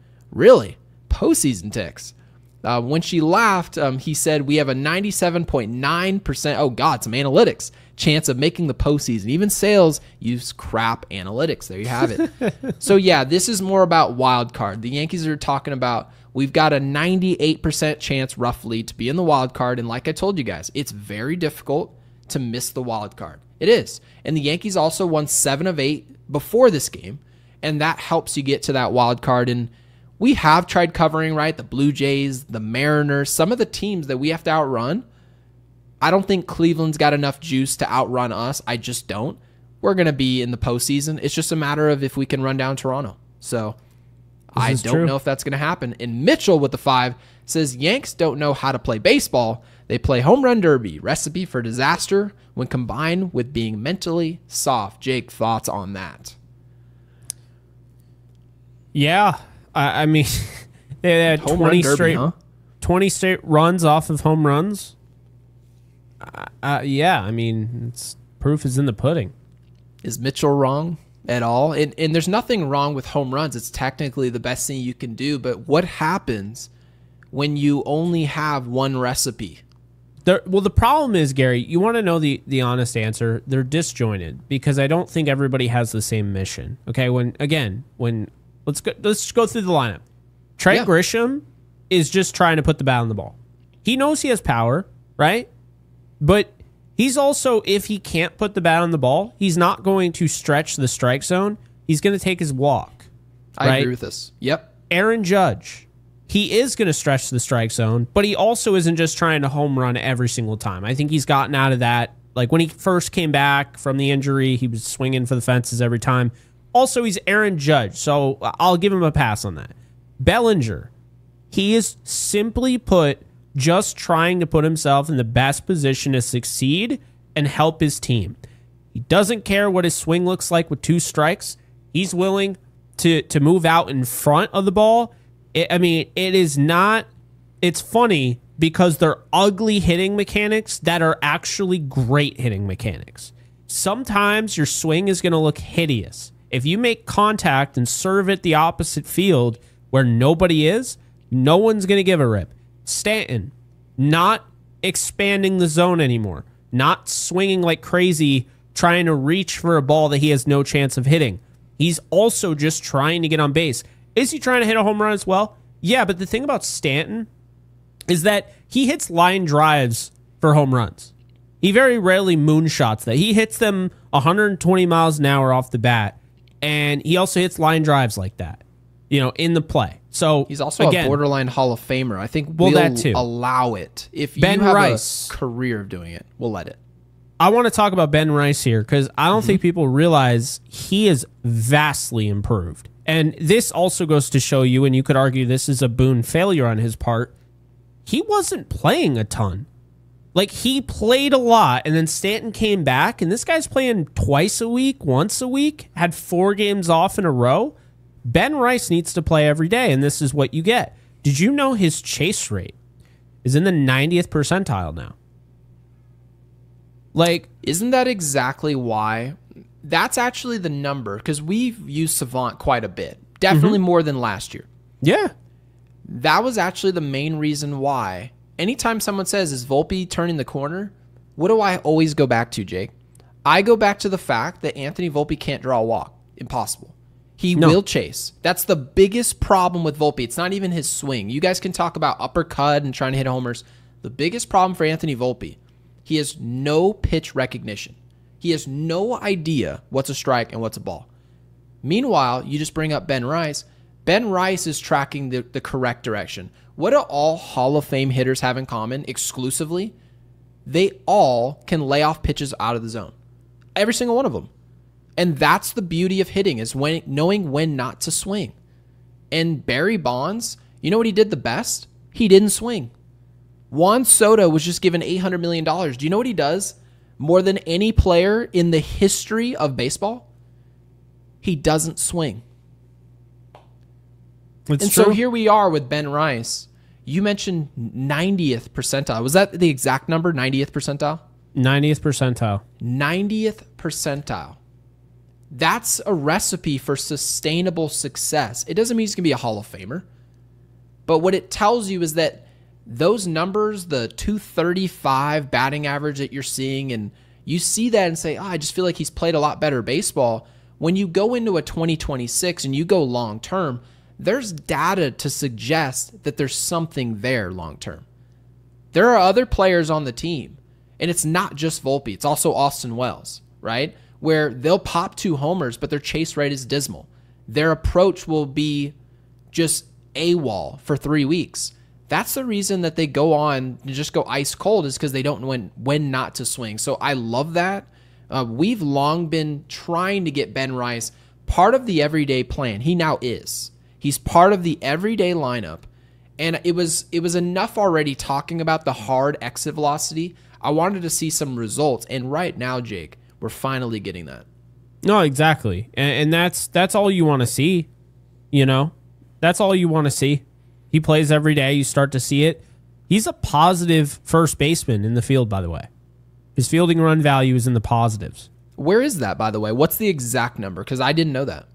ticks. When she laughed, he said, we have a 97.9%, oh God, some analytics, chance of making the postseason. Even sales use crap analytics. There you have it. So yeah, this is more about wild card. The Yankees are talking about, we've got a 98% chance roughly to be in the wild card. And like I told you guys, it's very difficult to miss the wild card. It is. And the Yankees also won 7 of 8 before this game. And that helps you get to that wild card. And we have tried covering, right? The Blue Jays, the Mariners, some of the teams that we have to outrun. I don't think Cleveland's got enough juice to outrun us. I just don't. We're going to be in the postseason. It's just a matter of if we can run down Toronto. So I don't know if that's going to happen. And Mitchell with the 5 says, Yanks don't know how to play baseball. They play home run derby, recipe for disaster when combined with being mentally soft. Jake, thoughts on that? Yeah. I mean, they had 20 straight runs off of home runs. Yeah, I mean, proof is in the pudding. Is Mitchell wrong at all? And there's nothing wrong with home runs. It's technically the best thing you can do. But what happens when you only have one recipe? Well, the problem is, Gary, you want to know the honest answer. They're disjointed because I don't think everybody has the same mission. Okay, let's go through the lineup. Trent Grisham is just trying to put the bat on the ball. He knows he has power, right? But he's also, if he can't put the bat on the ball, he's not going to stretch the strike zone. He's going to take his walk. I agree with this. Yep. Aaron Judge, he is going to stretch the strike zone, but he also isn't just trying to home run every single time. I think he's gotten out of that. Like when he first came back from the injury, he was swinging for the fences every time. Also, he's Aaron Judge, so I'll give him a pass on that. Bellinger, he is simply put just trying to put himself in the best position to succeed and help his team. He doesn't care what his swing looks like with 2 strikes. He's willing to move out in front of the ball. It's funny because they're ugly hitting mechanics that are actually great hitting mechanics. Sometimes your swing is going to look hideous. If you make contact and serve it the opposite field where nobody is, no one's going to give a rip. Stanton, not expanding the zone anymore, not swinging like crazy, trying to reach for a ball that he has no chance of hitting. He's also just trying to get on base. Is he trying to hit a home run as well? Yeah, but the thing about Stanton is that he hits line drives for home runs. He very rarely moonshots that. He hits them 120 miles an hour off the bat. And he also hits line drives like that, in the play. So he's also a borderline Hall of Famer. I think we'll that too. allow it. If you Ben have Rice, a career of doing it, we'll let it. I want to talk about Ben Rice here because I don't think people realize he is vastly improved. And this also goes to show you, and you could argue this is a Boone failure on his part, he wasn't playing a ton. Like, he played a lot, and then Stanton came back, and this guy's playing twice a week, once a week, had 4 games off in a row. Ben Rice needs to play every day, and this is what you get. Did you know his chase rate is in the 90th percentile now? Like, isn't that exactly why? That's actually the number, because we've used Savant quite a bit. Definitely more than last year. Yeah. That was actually the main reason why. Anytime someone says, is Volpe turning the corner? What do I always go back to, Jake? I go back to the fact that Anthony Volpe can't draw a walk. Impossible. He will chase. That's the biggest problem with Volpe. It's not even his swing. You guys can talk about uppercut and trying to hit homers. The biggest problem for Anthony Volpe, he has no pitch recognition. He has no idea what's a strike and what's a ball. Meanwhile, you just bring up Ben Rice. Ben Rice is tracking the correct direction. What do all Hall of Fame hitters have in common exclusively? They all can lay off pitches out of the zone. Every single one of them. And that's the beauty of hitting, is knowing when not to swing. And Barry Bonds, you know what he did the best? He didn't swing. Juan Soto was just given $800 million. Do you know what he does more than any player in the history of baseball? He doesn't swing. So here we are with Ben Rice. You mentioned 90th percentile. Was that the exact number, 90th percentile? 90th percentile. 90th percentile. That's a recipe for sustainable success. It doesn't mean he's going to be a Hall of Famer. But what it tells you is that those numbers, the 235 batting average that you're seeing, and you see that and say, I just feel like he's played a lot better baseball. When you go into a 2026 and you go long term, there's data to suggest that there's something there long term. There are other players on the team, and it's not just Volpe. It's also Austin Wells, right? Where they'll pop 2 homers, but their chase rate is dismal. Their approach will be just AWOL for 3 weeks. That's the reason that they go on and just go ice cold, is because they don't know when not to swing. So I love that. We've long been trying to get Ben Rice part of the everyday plan. He now is. He's part of the everyday lineup. And it was enough already talking about the hard exit velocity. I wanted to see some results. And right now, Jake, we're finally getting that. No, exactly. And that's all you want to see. That's all you want to see. He plays every day. You start to see it. He's a positive first baseman in the field, by the way. His fielding run value is in the positives. Where is that, by the way? What's the exact number? Because I didn't know that.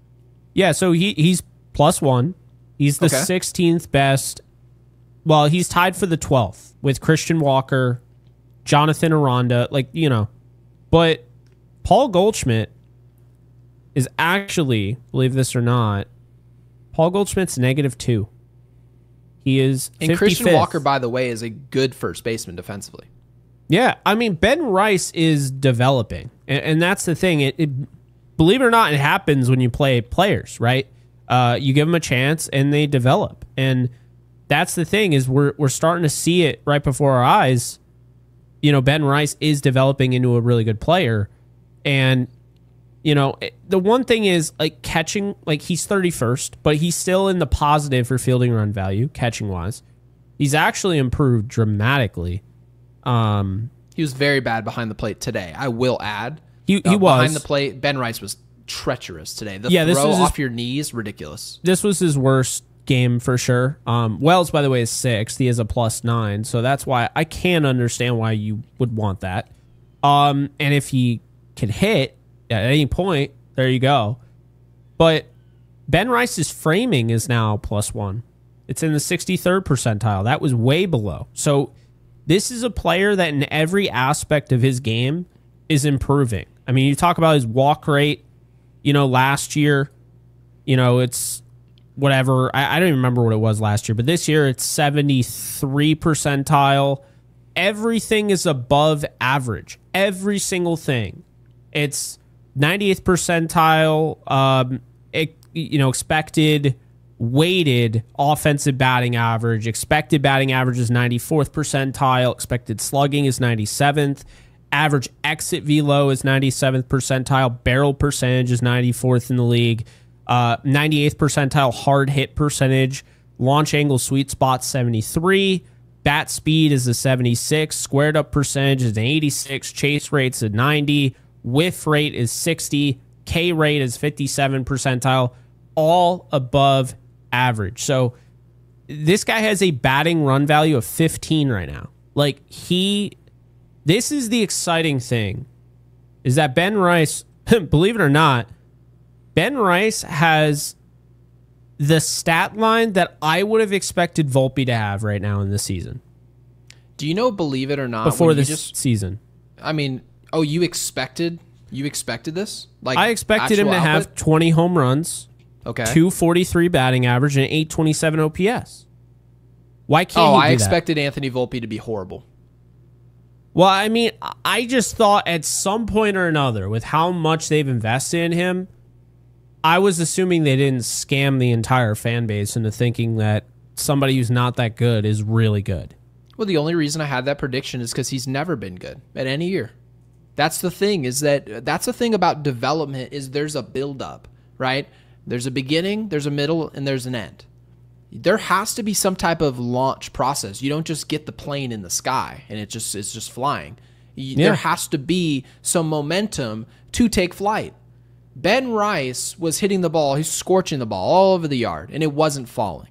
Yeah, so he's +1. He's the 16th best. Well, he's tied for the 12th with Christian Walker, Jonathan Aranda, But Paul Goldschmidt is actually, believe this or not, Paul Goldschmidt's -2. He is 55th. And Christian Walker, by the way, is a good first baseman defensively. Yeah, I mean, Ben Rice is developing, and that's the thing. It believe it or not, it happens when you play players, right? You give them a chance, and they develop, and that's the thing, is we're starting to see it right before our eyes. Ben Rice is developing into a really good player, and the one thing is, catching, he's 31st, but he's still in the positive for fielding run value, catching wise. He's actually improved dramatically. He was very bad behind the plate today, I will add. He was. Behind the plate, Ben Rice was treacherous today. The throw off your knees, ridiculous. This was his worst game for sure. Wells, by the way, is 6th. He has a +9, so that's why I can understand why you would want that. And if he can hit at any point, there you go. But Ben Rice's framing is now +1. It's in the 63rd percentile. That was way below. So this is a player that in every aspect of his game is improving. I mean, you talk about his walk rate, last year, it's whatever. I don't even remember what it was last year, but this year it's 73 percentile. Everything is above average. Every single thing. It's 98th percentile, expected weighted offensive batting average. Expected batting average is 94th percentile. Expected slugging is 97th. Average exit velo is 97th percentile. Barrel percentage is 94th in the league. 98th percentile hard hit percentage. Launch angle sweet spot 73. Bat speed is a 76. Squared up percentage is an 86. Chase rate's a 90. Whiff rate is 60. K rate is 57 percentile. All above average. So this guy has a batting run value of 15 right now. This is the exciting thing, is that Ben Rice, believe it or not, Ben Rice has the stat line that I would have expected Volpe to have right now in this season. Do you know, believe it or not, before this season? I mean, you expected this? I expected him to have 20 home runs, okay, 243 batting average, and 827 OPS. Why can't he do that? I expected Anthony Volpe to be horrible. Well, I mean, I just thought at some point or another, with how much they've invested in him, I was assuming they didn't scam the entire fan base into thinking that somebody who's not that good is really good. Well, the only reason I had that prediction is because he's never been good at any year. That's the thing, that's the thing about development, is there's a build-up, right? There's a beginning, there's a middle, and there's an end. There has to be some type of launch process. You don't just get the plane in the sky and it's just flying. There has to be some momentum to take flight. Ben Rice was hitting the ball, he's scorching the ball all over the yard, and it wasn't falling.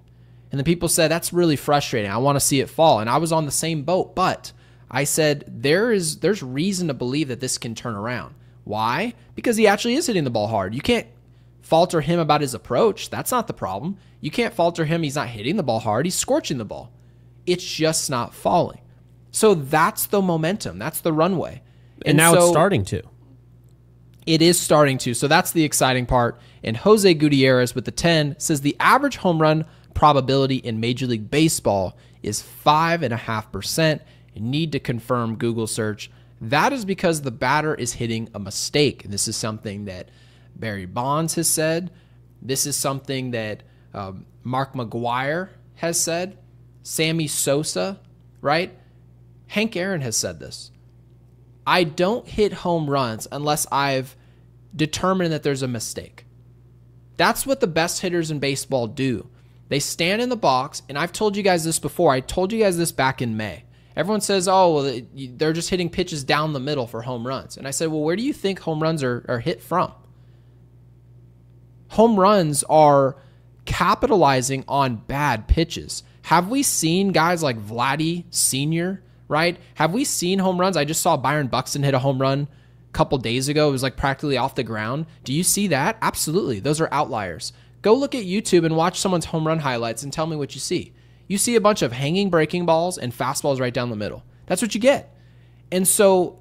And the people said, that's really frustrating. I want to see it fall. And I was on the same boat, but I said, there's reason to believe that this can turn around. Why? Because he actually is hitting the ball hard. You can't falter him about his approach. That's not the problem. You can't falter him. He's not hitting the ball hard. He's scorching the ball. It's just not falling. So that's the momentum. That's the runway. And now it's starting to. It is starting to. So that's the exciting part. And Jose Gutierrez with the 10 says the average home run probability in Major League Baseball is 5.5%. You need to confirm Google search. That is because the batter is hitting a mistake. This is something that Barry Bonds has said. This is something that Mark McGwire has said. Sammy Sosa, right? Hank Aaron has said this. I don't hit home runs unless I've determined that there's a mistake. That's what the best hitters in baseball do. They stand in the box, and I've told you guys this before. I told you guys this back in May. Everyone says, oh, well, they're just hitting pitches down the middle for home runs. And I said, well, where do you think home runs are hit from? Home runs are capitalizing on bad pitches. Have we seen guys like Vladdy Sr., right? Have we seen home runs? I just saw Byron Buxton hit a home run a couple days ago. It was like practically off the ground. Do you see that? Absolutely. Those are outliers. Go look at YouTube and watch someone's home run highlights and tell me what you see. You see a bunch of hanging breaking balls and fastballs right down the middle. That's what you get. And so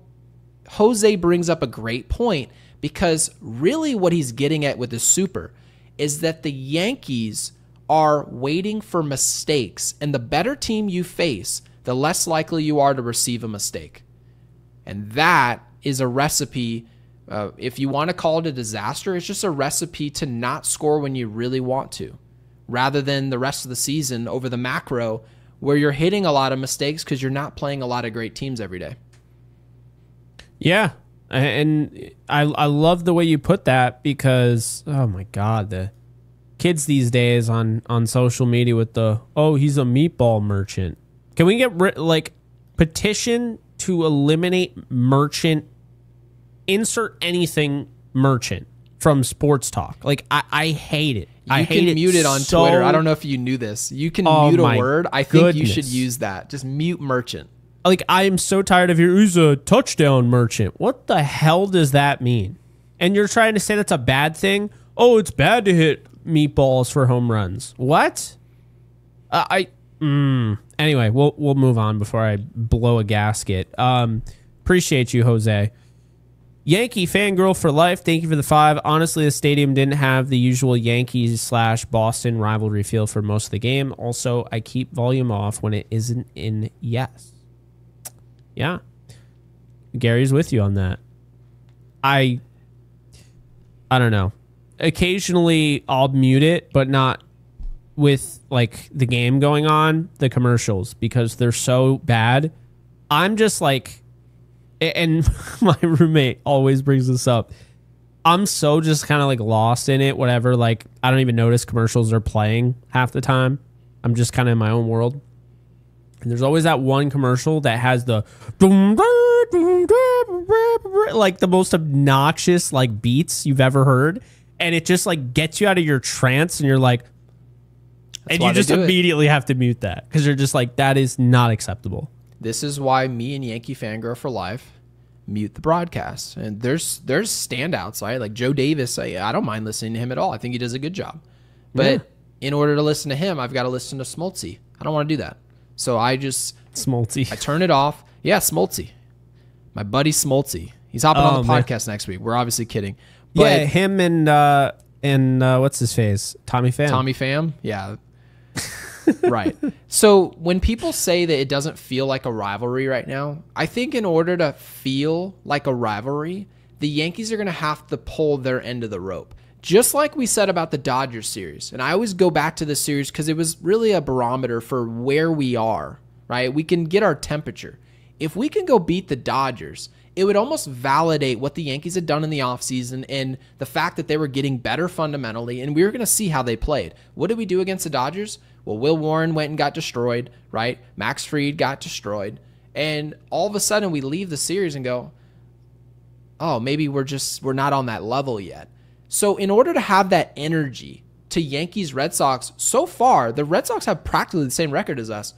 Jose brings up a great point, because really what he's getting at with the super is that the Yankees are waiting for mistakes, and the better team you face, the less likely you are to receive a mistake. And that is a recipe. If you want to call it a disaster, it's just a recipe to not score when you really want to, rather than the rest of the season over the macro where you're hitting a lot of mistakes because you're not playing a lot of great teams every day. Yeah. And I love the way you put that, because, oh my God, the kids these days on social media with he's a meatball merchant. Can we get petition to eliminate merchant, insert anything merchant from sports talk? I hate it. You can mute it on Twitter. I don't know if you knew this. You can mute a word. I think you should use that. Just mute merchant. I am so tired of he's a touchdown merchant. What the hell does that mean? And you're trying to say that's a bad thing? Oh, it's bad to hit meatballs for home runs. What? Anyway, we'll move on before I blow a gasket. Appreciate you, Jose. Yankee fangirl for life. Thank you for the 5. Honestly, the stadium didn't have the usual Yankees/Boston rivalry feel for most of the game. Also, I keep volume off when it isn't in yes. Yeah. Gary's with you on that. I don't know. Occasionally I'll mute it, but not with like the game going on, the commercials, because they're so bad. I'm just like, and my roommate always brings this up. I'm so just kind of like lost in it, whatever. Like, I don't even notice commercials are playing half the time. I'm just kind of in my own world. And there's always that one commercial that has the like the most obnoxious like beats you've ever heard. And it just like gets you out of your trance and you're like, and you just immediately have to mute that because you're just like, that is not acceptable. This is why me and Yankee Fangirl for Life mute the broadcast. And there's standouts, right? Like Joe Davis, I don't mind listening to him at all. I think he does a good job. But in order to listen to him, I've got to listen to Smoltzy. I don't want to do that. So I just... Smoltzy. I turn it off. Yeah, Smoltzy. My buddy Smoltzy. He's hopping on the podcast next week. We're obviously kidding. But yeah, him and what's his face? Tommy Pham. Tommy Pham? Yeah. Right. So when people say that it doesn't feel like a rivalry right now, I think in order to feel like a rivalry, the Yankees are going to have to pull their end of the rope. Just like we said about the Dodgers series. And I always go back to this series because it was really a barometer for where we are, right? We can get our temperature. If we can go beat the Dodgers, it would almost validate what the Yankees had done in the offseason and the fact that they were getting better fundamentally, and we were going to see how they played. What did we do against the Dodgers? Well, Will Warren went and got destroyed, right? Max Fried got destroyed. And all of a sudden we leave the series and go, oh, maybe we're not on that level yet. So in order to have that energy to Yankees, Red Sox, so far, the Red Sox have practically the same record as us,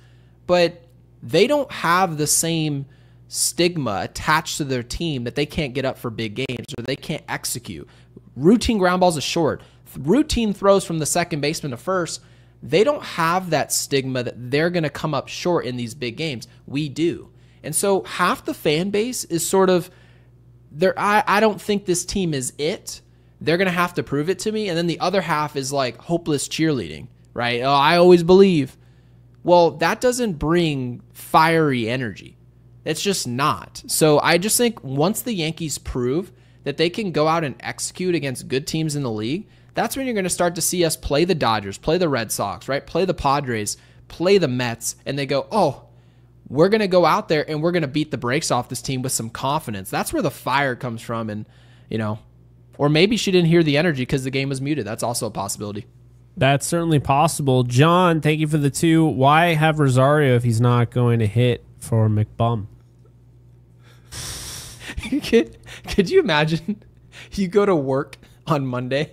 but they don't have the same stigma attached to their team that they can't get up for big games or they can't execute. Routine ground balls are short. Routine throws from the second baseman to first. They don't have that stigma that they're going to come up short in these big games. We do. And so half the fan base is sort of, I don't think this team is it. They're going to have to prove it to me. And then the other half is like hopeless cheerleading, right? Oh, I always believe. Well, that doesn't bring fiery energy. It's just not. So I just think once the Yankees prove that they can go out and execute against good teams in the league, that's when you're going to start to see us play the Dodgers, play the Red Sox, right? Play the Padres, play the Mets, and they go, oh, we're going to go out there and we're going to beat the brakes off this team with some confidence. That's where the fire comes from. And, you know, or maybe she didn't hear the energy because the game was muted. That's also a possibility. That's certainly possible. John, thank you for the 2. Why have Rosario if he's not going to hit for McBum? Could you imagine you go to work on Monday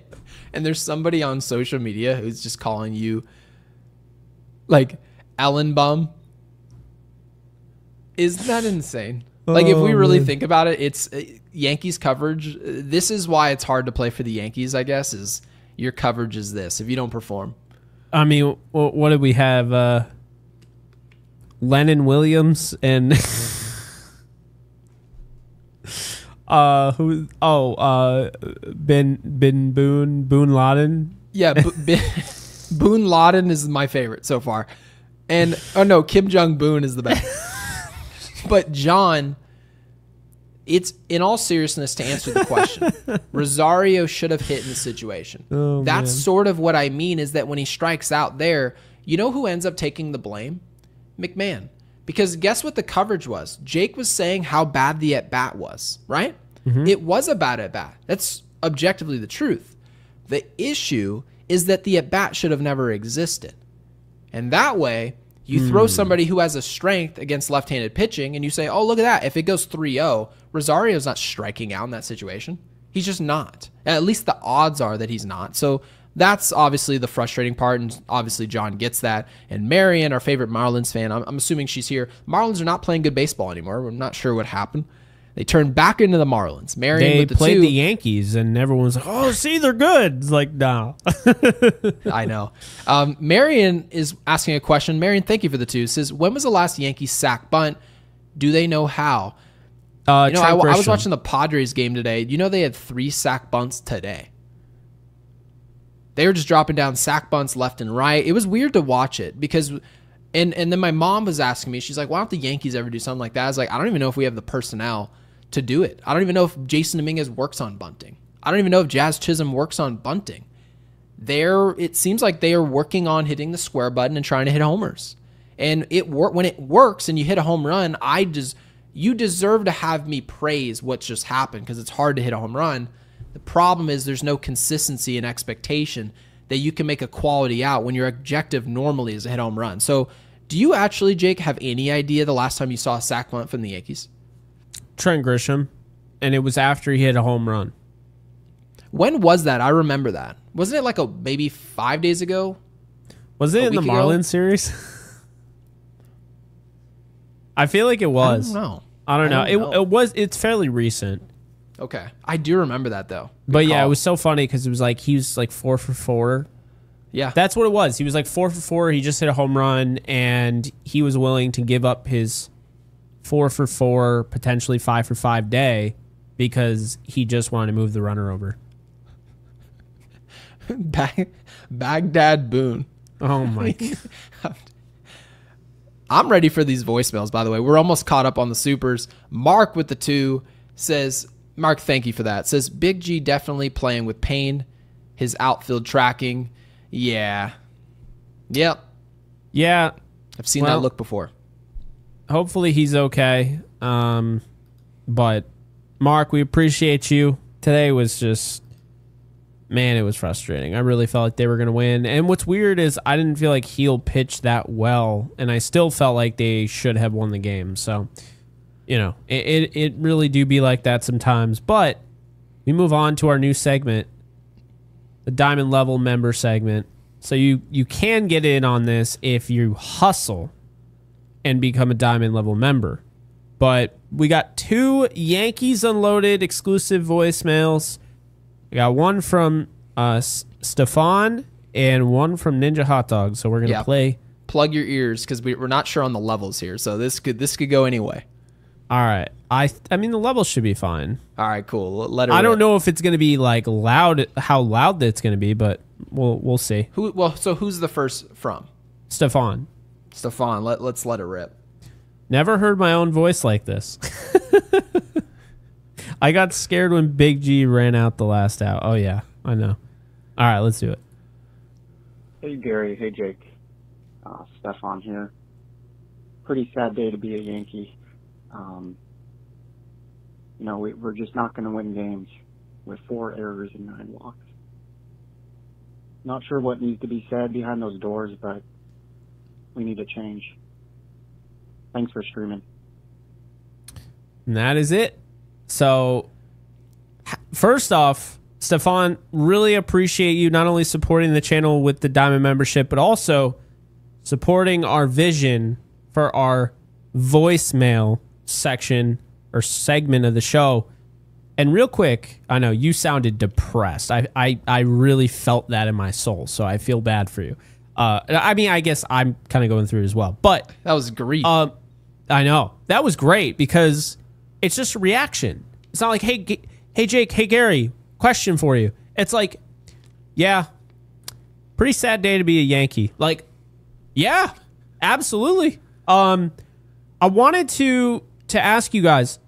and there's somebody on social media who's just calling you like Ellen Bum? Isn't that insane? Like, if we really think about it, it's Yankees coverage. This is why it's hard to play for the Yankees, I guess, is your coverage is this if you don't perform. I mean, what did we have? Lennon Williams and Boone Laden. Yeah, Boone Laden is my favorite so far. And Kim Jong-un is the best. But John, it's in all seriousness to answer the question. Rosario should have hit in the situation. That's sort of what I mean is that when he strikes out there, you know who ends up taking the blame? McMahon. Because guess what the coverage was? Jake was saying how bad the at-bat was, right? Mm-hmm. It was a bad at-bat. That's objectively the truth. The issue is that the at-bat should have never existed. And that way, you throw somebody who has a strength against left-handed pitching and you say, oh, look at that. If it goes 3-0, Rosario's not striking out in that situation. He's just not. At least the odds are that he's not. So that's obviously the frustrating part, and obviously John gets that. And Marion, our favorite Marlins fan, I'm assuming she's here. Marlins are not playing good baseball anymore. I'm not sure what happened. They turned back into the Marlins. Marion they with the played 2. the Yankees, and everyone's like, oh, see, they're good. It's like, no. I know. Marion is asking a question. Marion, thank you for the 2. Says, when was the last Yankees sack bunt? Do they know how? I was watching the Padres game today. You know they had 3 sack bunts today. They were just dropping down sack bunts left and right. It was weird to watch it because, and then my mom was asking me, she's like, why don't the Yankees ever do something like that? I was like, I don't even know if we have the personnel to do it. I don't even know if Jason Dominguez works on bunting. I don't even know if Jazz Chisholm works on bunting. It seems like they are working on hitting the square button and trying to hit homers. And when it works and you hit a home run, you deserve to have me praise what just happened because it's hard to hit a home run. The problem is there's no consistency and expectation that you can make a quality out when your objective normally is to hit a home run. So do you actually, Jake, have any idea the last time you saw a sac bunt from the Yankees? Trent Grisham, and it was after he hit a home run. When was that? I remember that. Wasn't it like maybe 5 days ago? Was it in the Marlins series? I feel like it was. I don't know. It's fairly recent. Okay. I do remember that, though. But yeah, it was so funny because it was like he was like 4 for 4. Yeah. That's what it was. He was like 4 for 4. He just hit a home run, and he was willing to give up his 4 for 4, potentially 5 for 5 day because he just wanted to move the runner over. Baghdad Boone. Oh, my God. I'm ready for these voicemails, by the way. We're almost caught up on the supers. Mark with the 2 says, Mark, thank you for that. Says, Big G definitely playing with pain. His outfield tracking. Yeah. Yep. Yeah. I've seen that look before. Hopefully he's okay. But, Mark, we appreciate you. Today was just... Man, it was frustrating. I really felt like they were going to win. And what's weird is I didn't feel like Heel pitched that well, and I still felt like they should have won the game. So, you know, it really do be like that sometimes. But we move on to our new segment, the Diamond Level member segment. So you can get in on this if you hustle and become a Diamond Level member. But we got 2 Yankees Unloaded exclusive voicemails. I got one from Stefan and one from Ninja Hot Dog. So we're gonna play. Plug your ears because we're not sure on the levels here. So this could go anyway. All right. I mean the levels should be fine. All right, cool. Let her. I don't know if it's gonna be like loud, how loud it's gonna be, but we'll see. So who's the first from? Stefan. Let's let it rip. Never heard my own voice like this. I got scared when Big G ran out the last out. Oh, yeah, I know. All right, let's do it. Hey, Gary. Hey, Jake. Stefan here. Pretty sad day to be a Yankee. We're just not going to win games with 4 errors and 9 walks. Not sure what needs to be said behind those doors, but we need to change. Thanks for streaming. And that is it. So, first off, Stefan, really appreciate you not only supporting the channel with the Diamond membership, but also supporting our vision for our voicemail section or segment of the show. And real quick, I know you sounded depressed. I really felt that in my soul, so I feel bad for you. I mean, I guess I'm kind of going through it as well. But that was grief. I know. That was great because it's just a reaction. It's not like, hey Jake, hey Gary, question for you. It's like, yeah, pretty sad day to be a Yankee. Like, yeah, absolutely. I wanted to ask you guys,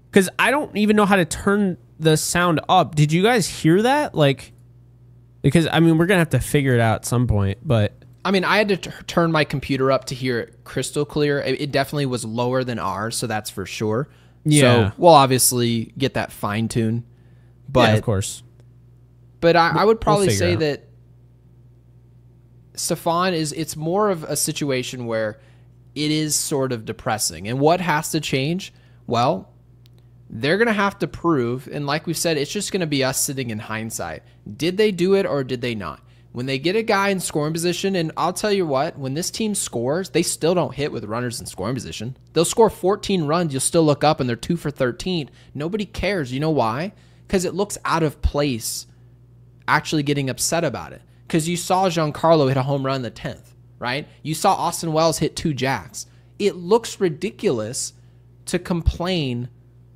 because I don't even know how to turn the sound up. Did you guys hear that? Like, because, I mean, we're going to have to figure it out at some point, but... I mean, I had to turn my computer up to hear it crystal clear. It definitely was lower than ours, so that's for sure. Yeah. So we'll obviously get that fine-tuned. But, yeah, of course. But I would probably say that Stefan it's more of a situation where it is sort of depressing. And what has to change? Well, they're going to have to prove, and like we said, it's just going to be us sitting in hindsight. Did they do it or did they not? When they get a guy in scoring position, and I'll tell you what, when this team scores, they still don't hit with runners in scoring position. They'll score 14 runs, you'll still look up, and they're 2 for 13. Nobody cares. You know why? Because it looks out of place actually getting upset about it. Because you saw Giancarlo hit a home run in the 10th, right? You saw Austin Wells hit 2 jacks. It looks ridiculous to complain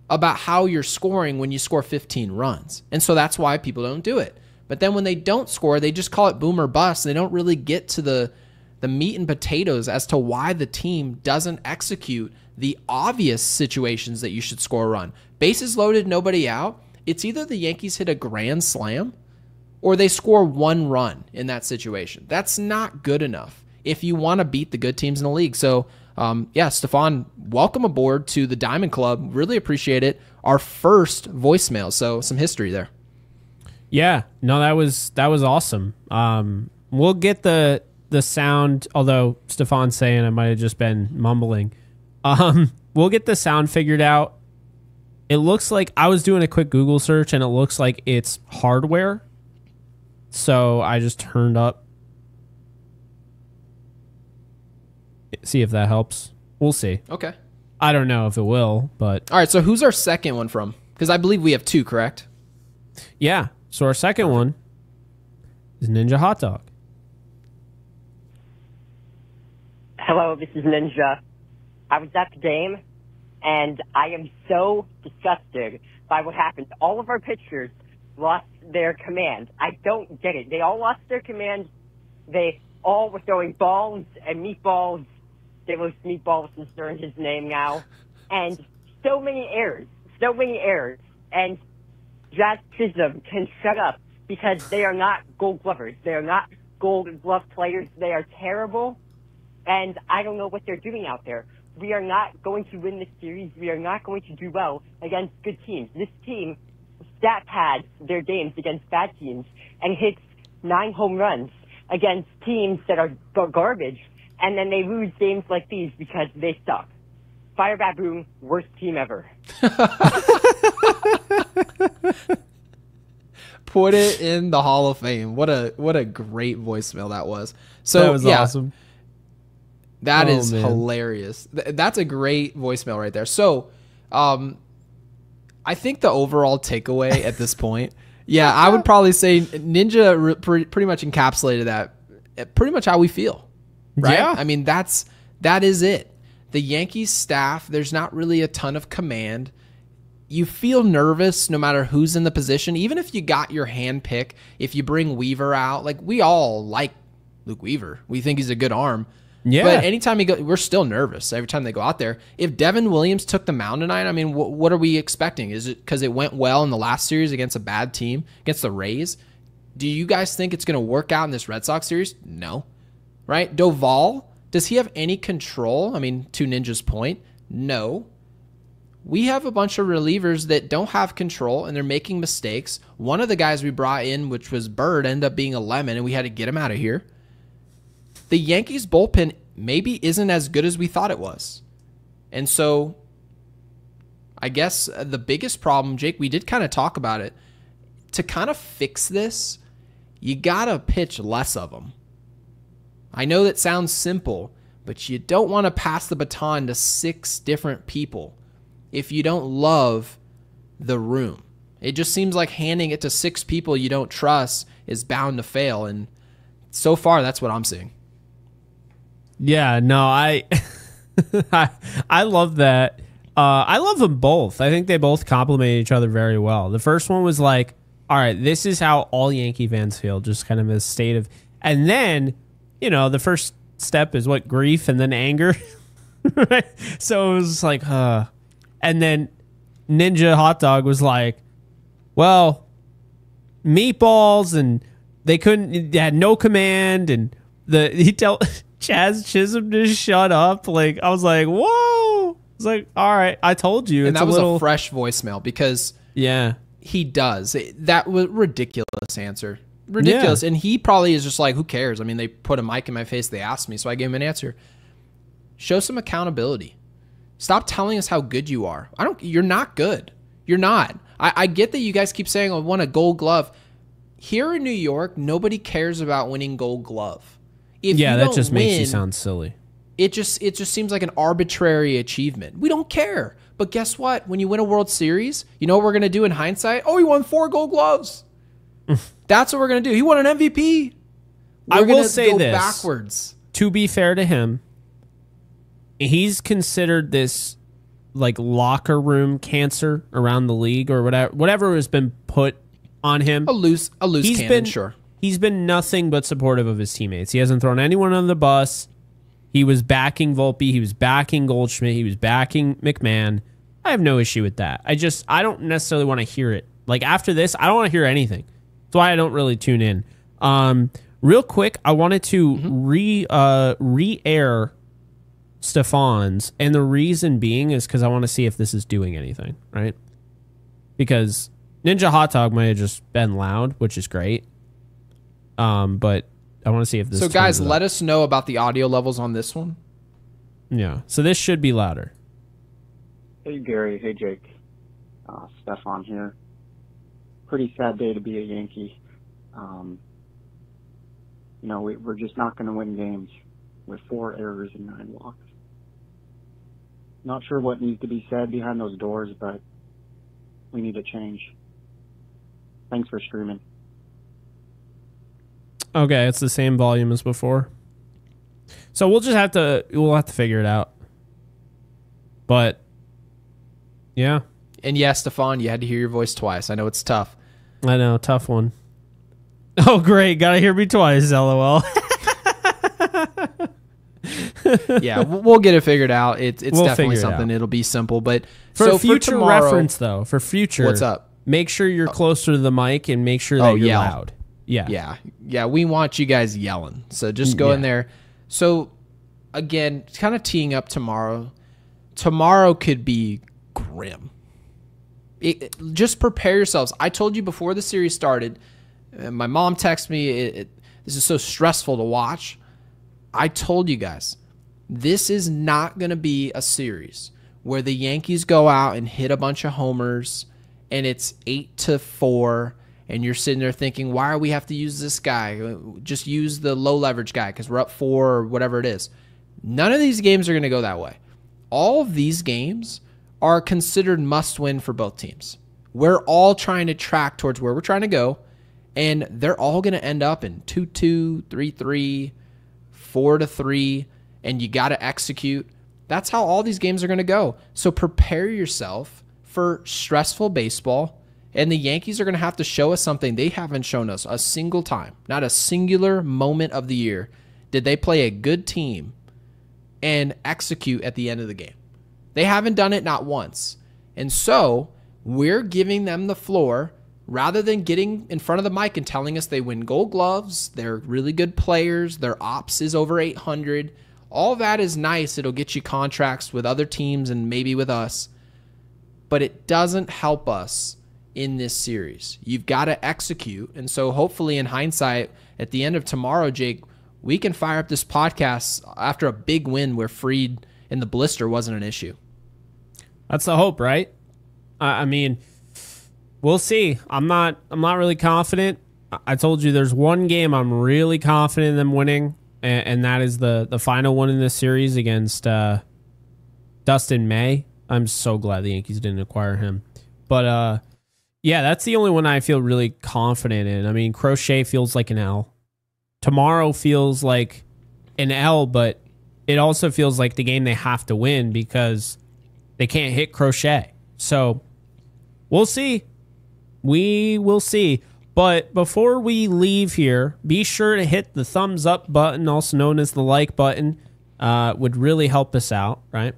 about how you're scoring when you score 15 runs. And so that's why people don't do it. But then when they don't score, they just call it boom or bust. They don't really get to the meat and potatoes as to why the team doesn't execute the obvious situations that you should score a run. Bases loaded, nobody out. it's either the Yankees hit a grand slam or they score 1 run in that situation. That's not good enough if you want to beat the good teams in the league. So, yeah, Stefan, welcome aboard to the Diamond Club. Really appreciate it. Our first voicemail, so some history there. Yeah, no, that was awesome. We'll get the sound, although Stefan's saying I might have just been mumbling. We'll get the sound figured out. It looks like I was doing a quick Google search, and it looks like it's hardware. So I just turned up. See if that helps. We'll see. Okay. I don't know if it will, but... All right, so who's our second one from? Because I believe we have 2, correct? Yeah. So our second one is Ninja Hot Dog. Hello, this is Ninja. I was at the game, and I am so disgusted by what happened. All of our pitchers lost their command. I don't get it. They all lost their command. They all were throwing balls and meatballs. Davis Meatballs has earned his name now. And so many errors. So many errors. And Jazz Chisholm can shut up because they are not Gold Glovers. They are not Gold Glove players. They are terrible. And I don't know what they're doing out there. We are not going to win this series. We are not going to do well against good teams. This team stat pads their games against bad teams and hits 9 home runs against teams that are garbage, and then they lose games like these because they suck. Fire Baboon, worst team ever. Put it in the Hall of Fame. What a great voicemail that was. So that was awesome. That is hilarious. That's a great voicemail right there. So, I think the overall takeaway at this point, yeah, I would probably say Ninja pretty much encapsulated that. Pretty much how we feel, right? Yeah. I mean, that is it. The Yankees staff, there's not really a ton of command. You feel nervous no matter who's in the position, even if you got your hand pick. If you bring Weaver out, like we all like Luke Weaver, we think he's a good arm. Yeah. But anytime he go, we're still nervous every time they go out there. If Devin Williams took the mound tonight, I mean, what are we expecting? Is it because it went well in the last series against a bad team, against the Rays? Do you guys think it's going to work out in this Red Sox series? No. Right? Doval, does he have any control? I mean, to Ninja's point, no. We have a bunch of relievers that don't have control, and they're making mistakes. One of the guys we brought in, which was Bird, ended up being a lemon, and we had to get him out of here. The Yankees bullpen maybe isn't as good as we thought it was. And so I guess the biggest problem, Jake, we did kind of talk about it. To kind of fix this, you got to pitch less of them. I know that sounds simple, but you don't want to pass the baton to 6 different people if you don't love the room. It just seems like handing it to 6 people you don't trust is bound to fail. And so far, that's what I'm seeing. Yeah, no, I love that. I love them both. I think they both complement each other very well. The first one was like, all right, this is how all Yankee fans feel, just kind of a state of, and then, you know, the first step is what, grief and then anger. Right? So it was like, and then Ninja Hot Dog was like, well, meatballs, and they had no command, and he tell Chaz Chisholm to shut up. Like, I was like, whoa. It's like, all right, I told you. And that was a fresh voicemail because he does. That was ridiculous answer. Ridiculous. Yeah. And he probably is just like, who cares? I mean, they put a mic in my face. They asked me, so I gave him an answer. Show some accountability. Stop telling us how good you are. You're not good. You're not. I get that you guys keep saying, I want a Gold Glove. Here in New York, nobody cares about winning Gold Glove. If that just makes you sound silly. It just seems like an arbitrary achievement. We don't care. But guess what? When you win a World Series, you know what we're going to do in hindsight? Oh, he won 4 Gold Gloves. That's what we're going to do. He won an MVP. I will say this. Backwards. To be fair to him, he's considered this like locker room cancer around the league or whatever has been put on him. A loose cannon, sure. He's been nothing but supportive of his teammates. He hasn't thrown anyone under the bus. He was backing Volpe. He was backing Goldschmidt. He was backing McMahon. I have no issue with that. I don't necessarily want to hear it Like after this, I don't want to hear anything. That's why I don't really tune in. Real quick, I wanted to re-air Stefan's, and the reason being is because I want to see if this is doing anything, right? Because Ninja Hot Dog might have just been loud, which is great. But I want to see if this. So guys, let us know about the audio levels on this one. Yeah. So this should be louder. Hey, Gary. Hey, Jake. Stefan here. Pretty sad day to be a Yankee. We're just not going to win games with 4 errors and 9 walks. Not sure what needs to be said behind those doors, but we need a change. Thanks for streaming. Okay, it's the same volume as before. So we'll have to figure it out. But yeah. And yeah, Stefan, you had to hear your voice twice. I know it's tough. I know, tough one. Oh, great. Gotta hear me twice, LOL. Yeah, we'll get it figured out. It's definitely something. It'll be simple. But for future reference, though, for future, what's up? Make sure you're closer to the mic and make sure that you're loud. Yeah. We want you guys yelling. So just go in there. So again, kind of teeing up tomorrow. Tomorrow could be grim. Just prepare yourselves. I told you before the series started. My mom texted me, this is so stressful to watch. I told you guys, this is not going to be a series where the Yankees go out and hit a bunch of homers and it's 8-4 and you're sitting there thinking, why do we have to use this guy? Just use the low leverage guy because we're up 4 or whatever it is. None of these games are going to go that way. All of these games are considered must win for both teams. We're all trying to track towards where we're trying to go. And they're all going to end up in 2-2, 3-3, 4-3, and you got to execute. That's how all these games are going to go. So prepare yourself for stressful baseball, and the Yankees are going to have to show us something they haven't shown us a single time. Not a singular moment of the year did they play a good team and execute at the end of the game. They haven't done it not once. And so we're giving them the floor. Rather than getting in front of the mic and telling us they win Gold Gloves, they're really good players, their ops is over 800, all that is nice. It'll get you contracts with other teams and maybe with us, but it doesn't help us in this series. You've got to execute, and so hopefully in hindsight, at the end of tomorrow, Jake, we can fire up this podcast after a big win where Fried in the blister wasn't an issue. That's the hope, right? I mean... We'll see. I'm not really confident. I told you there's one game I'm really confident in them winning, and that is the final one in this series against Dustin May. I'm so glad the Yankees didn't acquire him. But yeah, that's the only one I feel really confident in. I mean, Crochet feels like an L. Tomorrow feels like an L, but it also feels like the game they have to win because they can't hit Crochet. So we'll see. We will see. But before we leave here, be sure to hit the thumbs up button, also known as the like button. Would really help us out, right?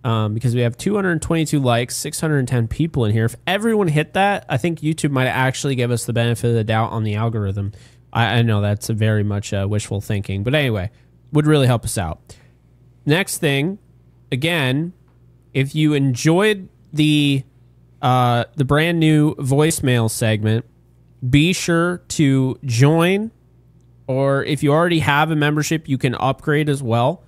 Because we have 222 likes, 610 people in here. If everyone hit that, I think YouTube might actually give us the benefit of the doubt on the algorithm. I know that's very much wishful thinking. But anyway, would really help us out. Next thing, again, if you enjoyed the brand new voicemail segment, be sure to join, or if you already have a membership, you can upgrade as well.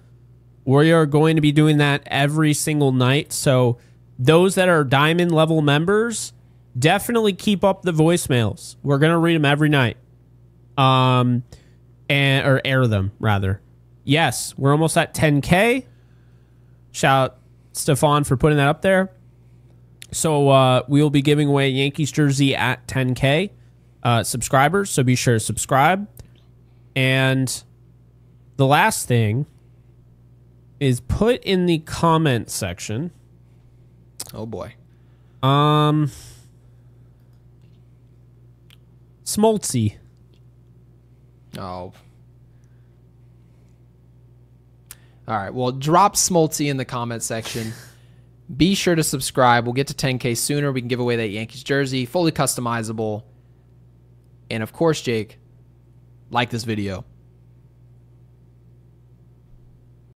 We are going to be doing that every single night. So those that are diamond level members, definitely keep up the voicemails. We're going to read them every night. Or air them rather. Yes, we're almost at 10K. Shout out Stefan for putting that up there. So we will be giving away a Yankees jersey at 10K subscribers. So be sure to subscribe. And the last thing is put in the comment section. Oh boy. Smoltzy. Oh. All right. Well, drop Smoltzy in the comment section. Be sure to subscribe. We'll get to 10K sooner. We can give away that Yankees jersey, fully customizable. And of course, Jake, like this video.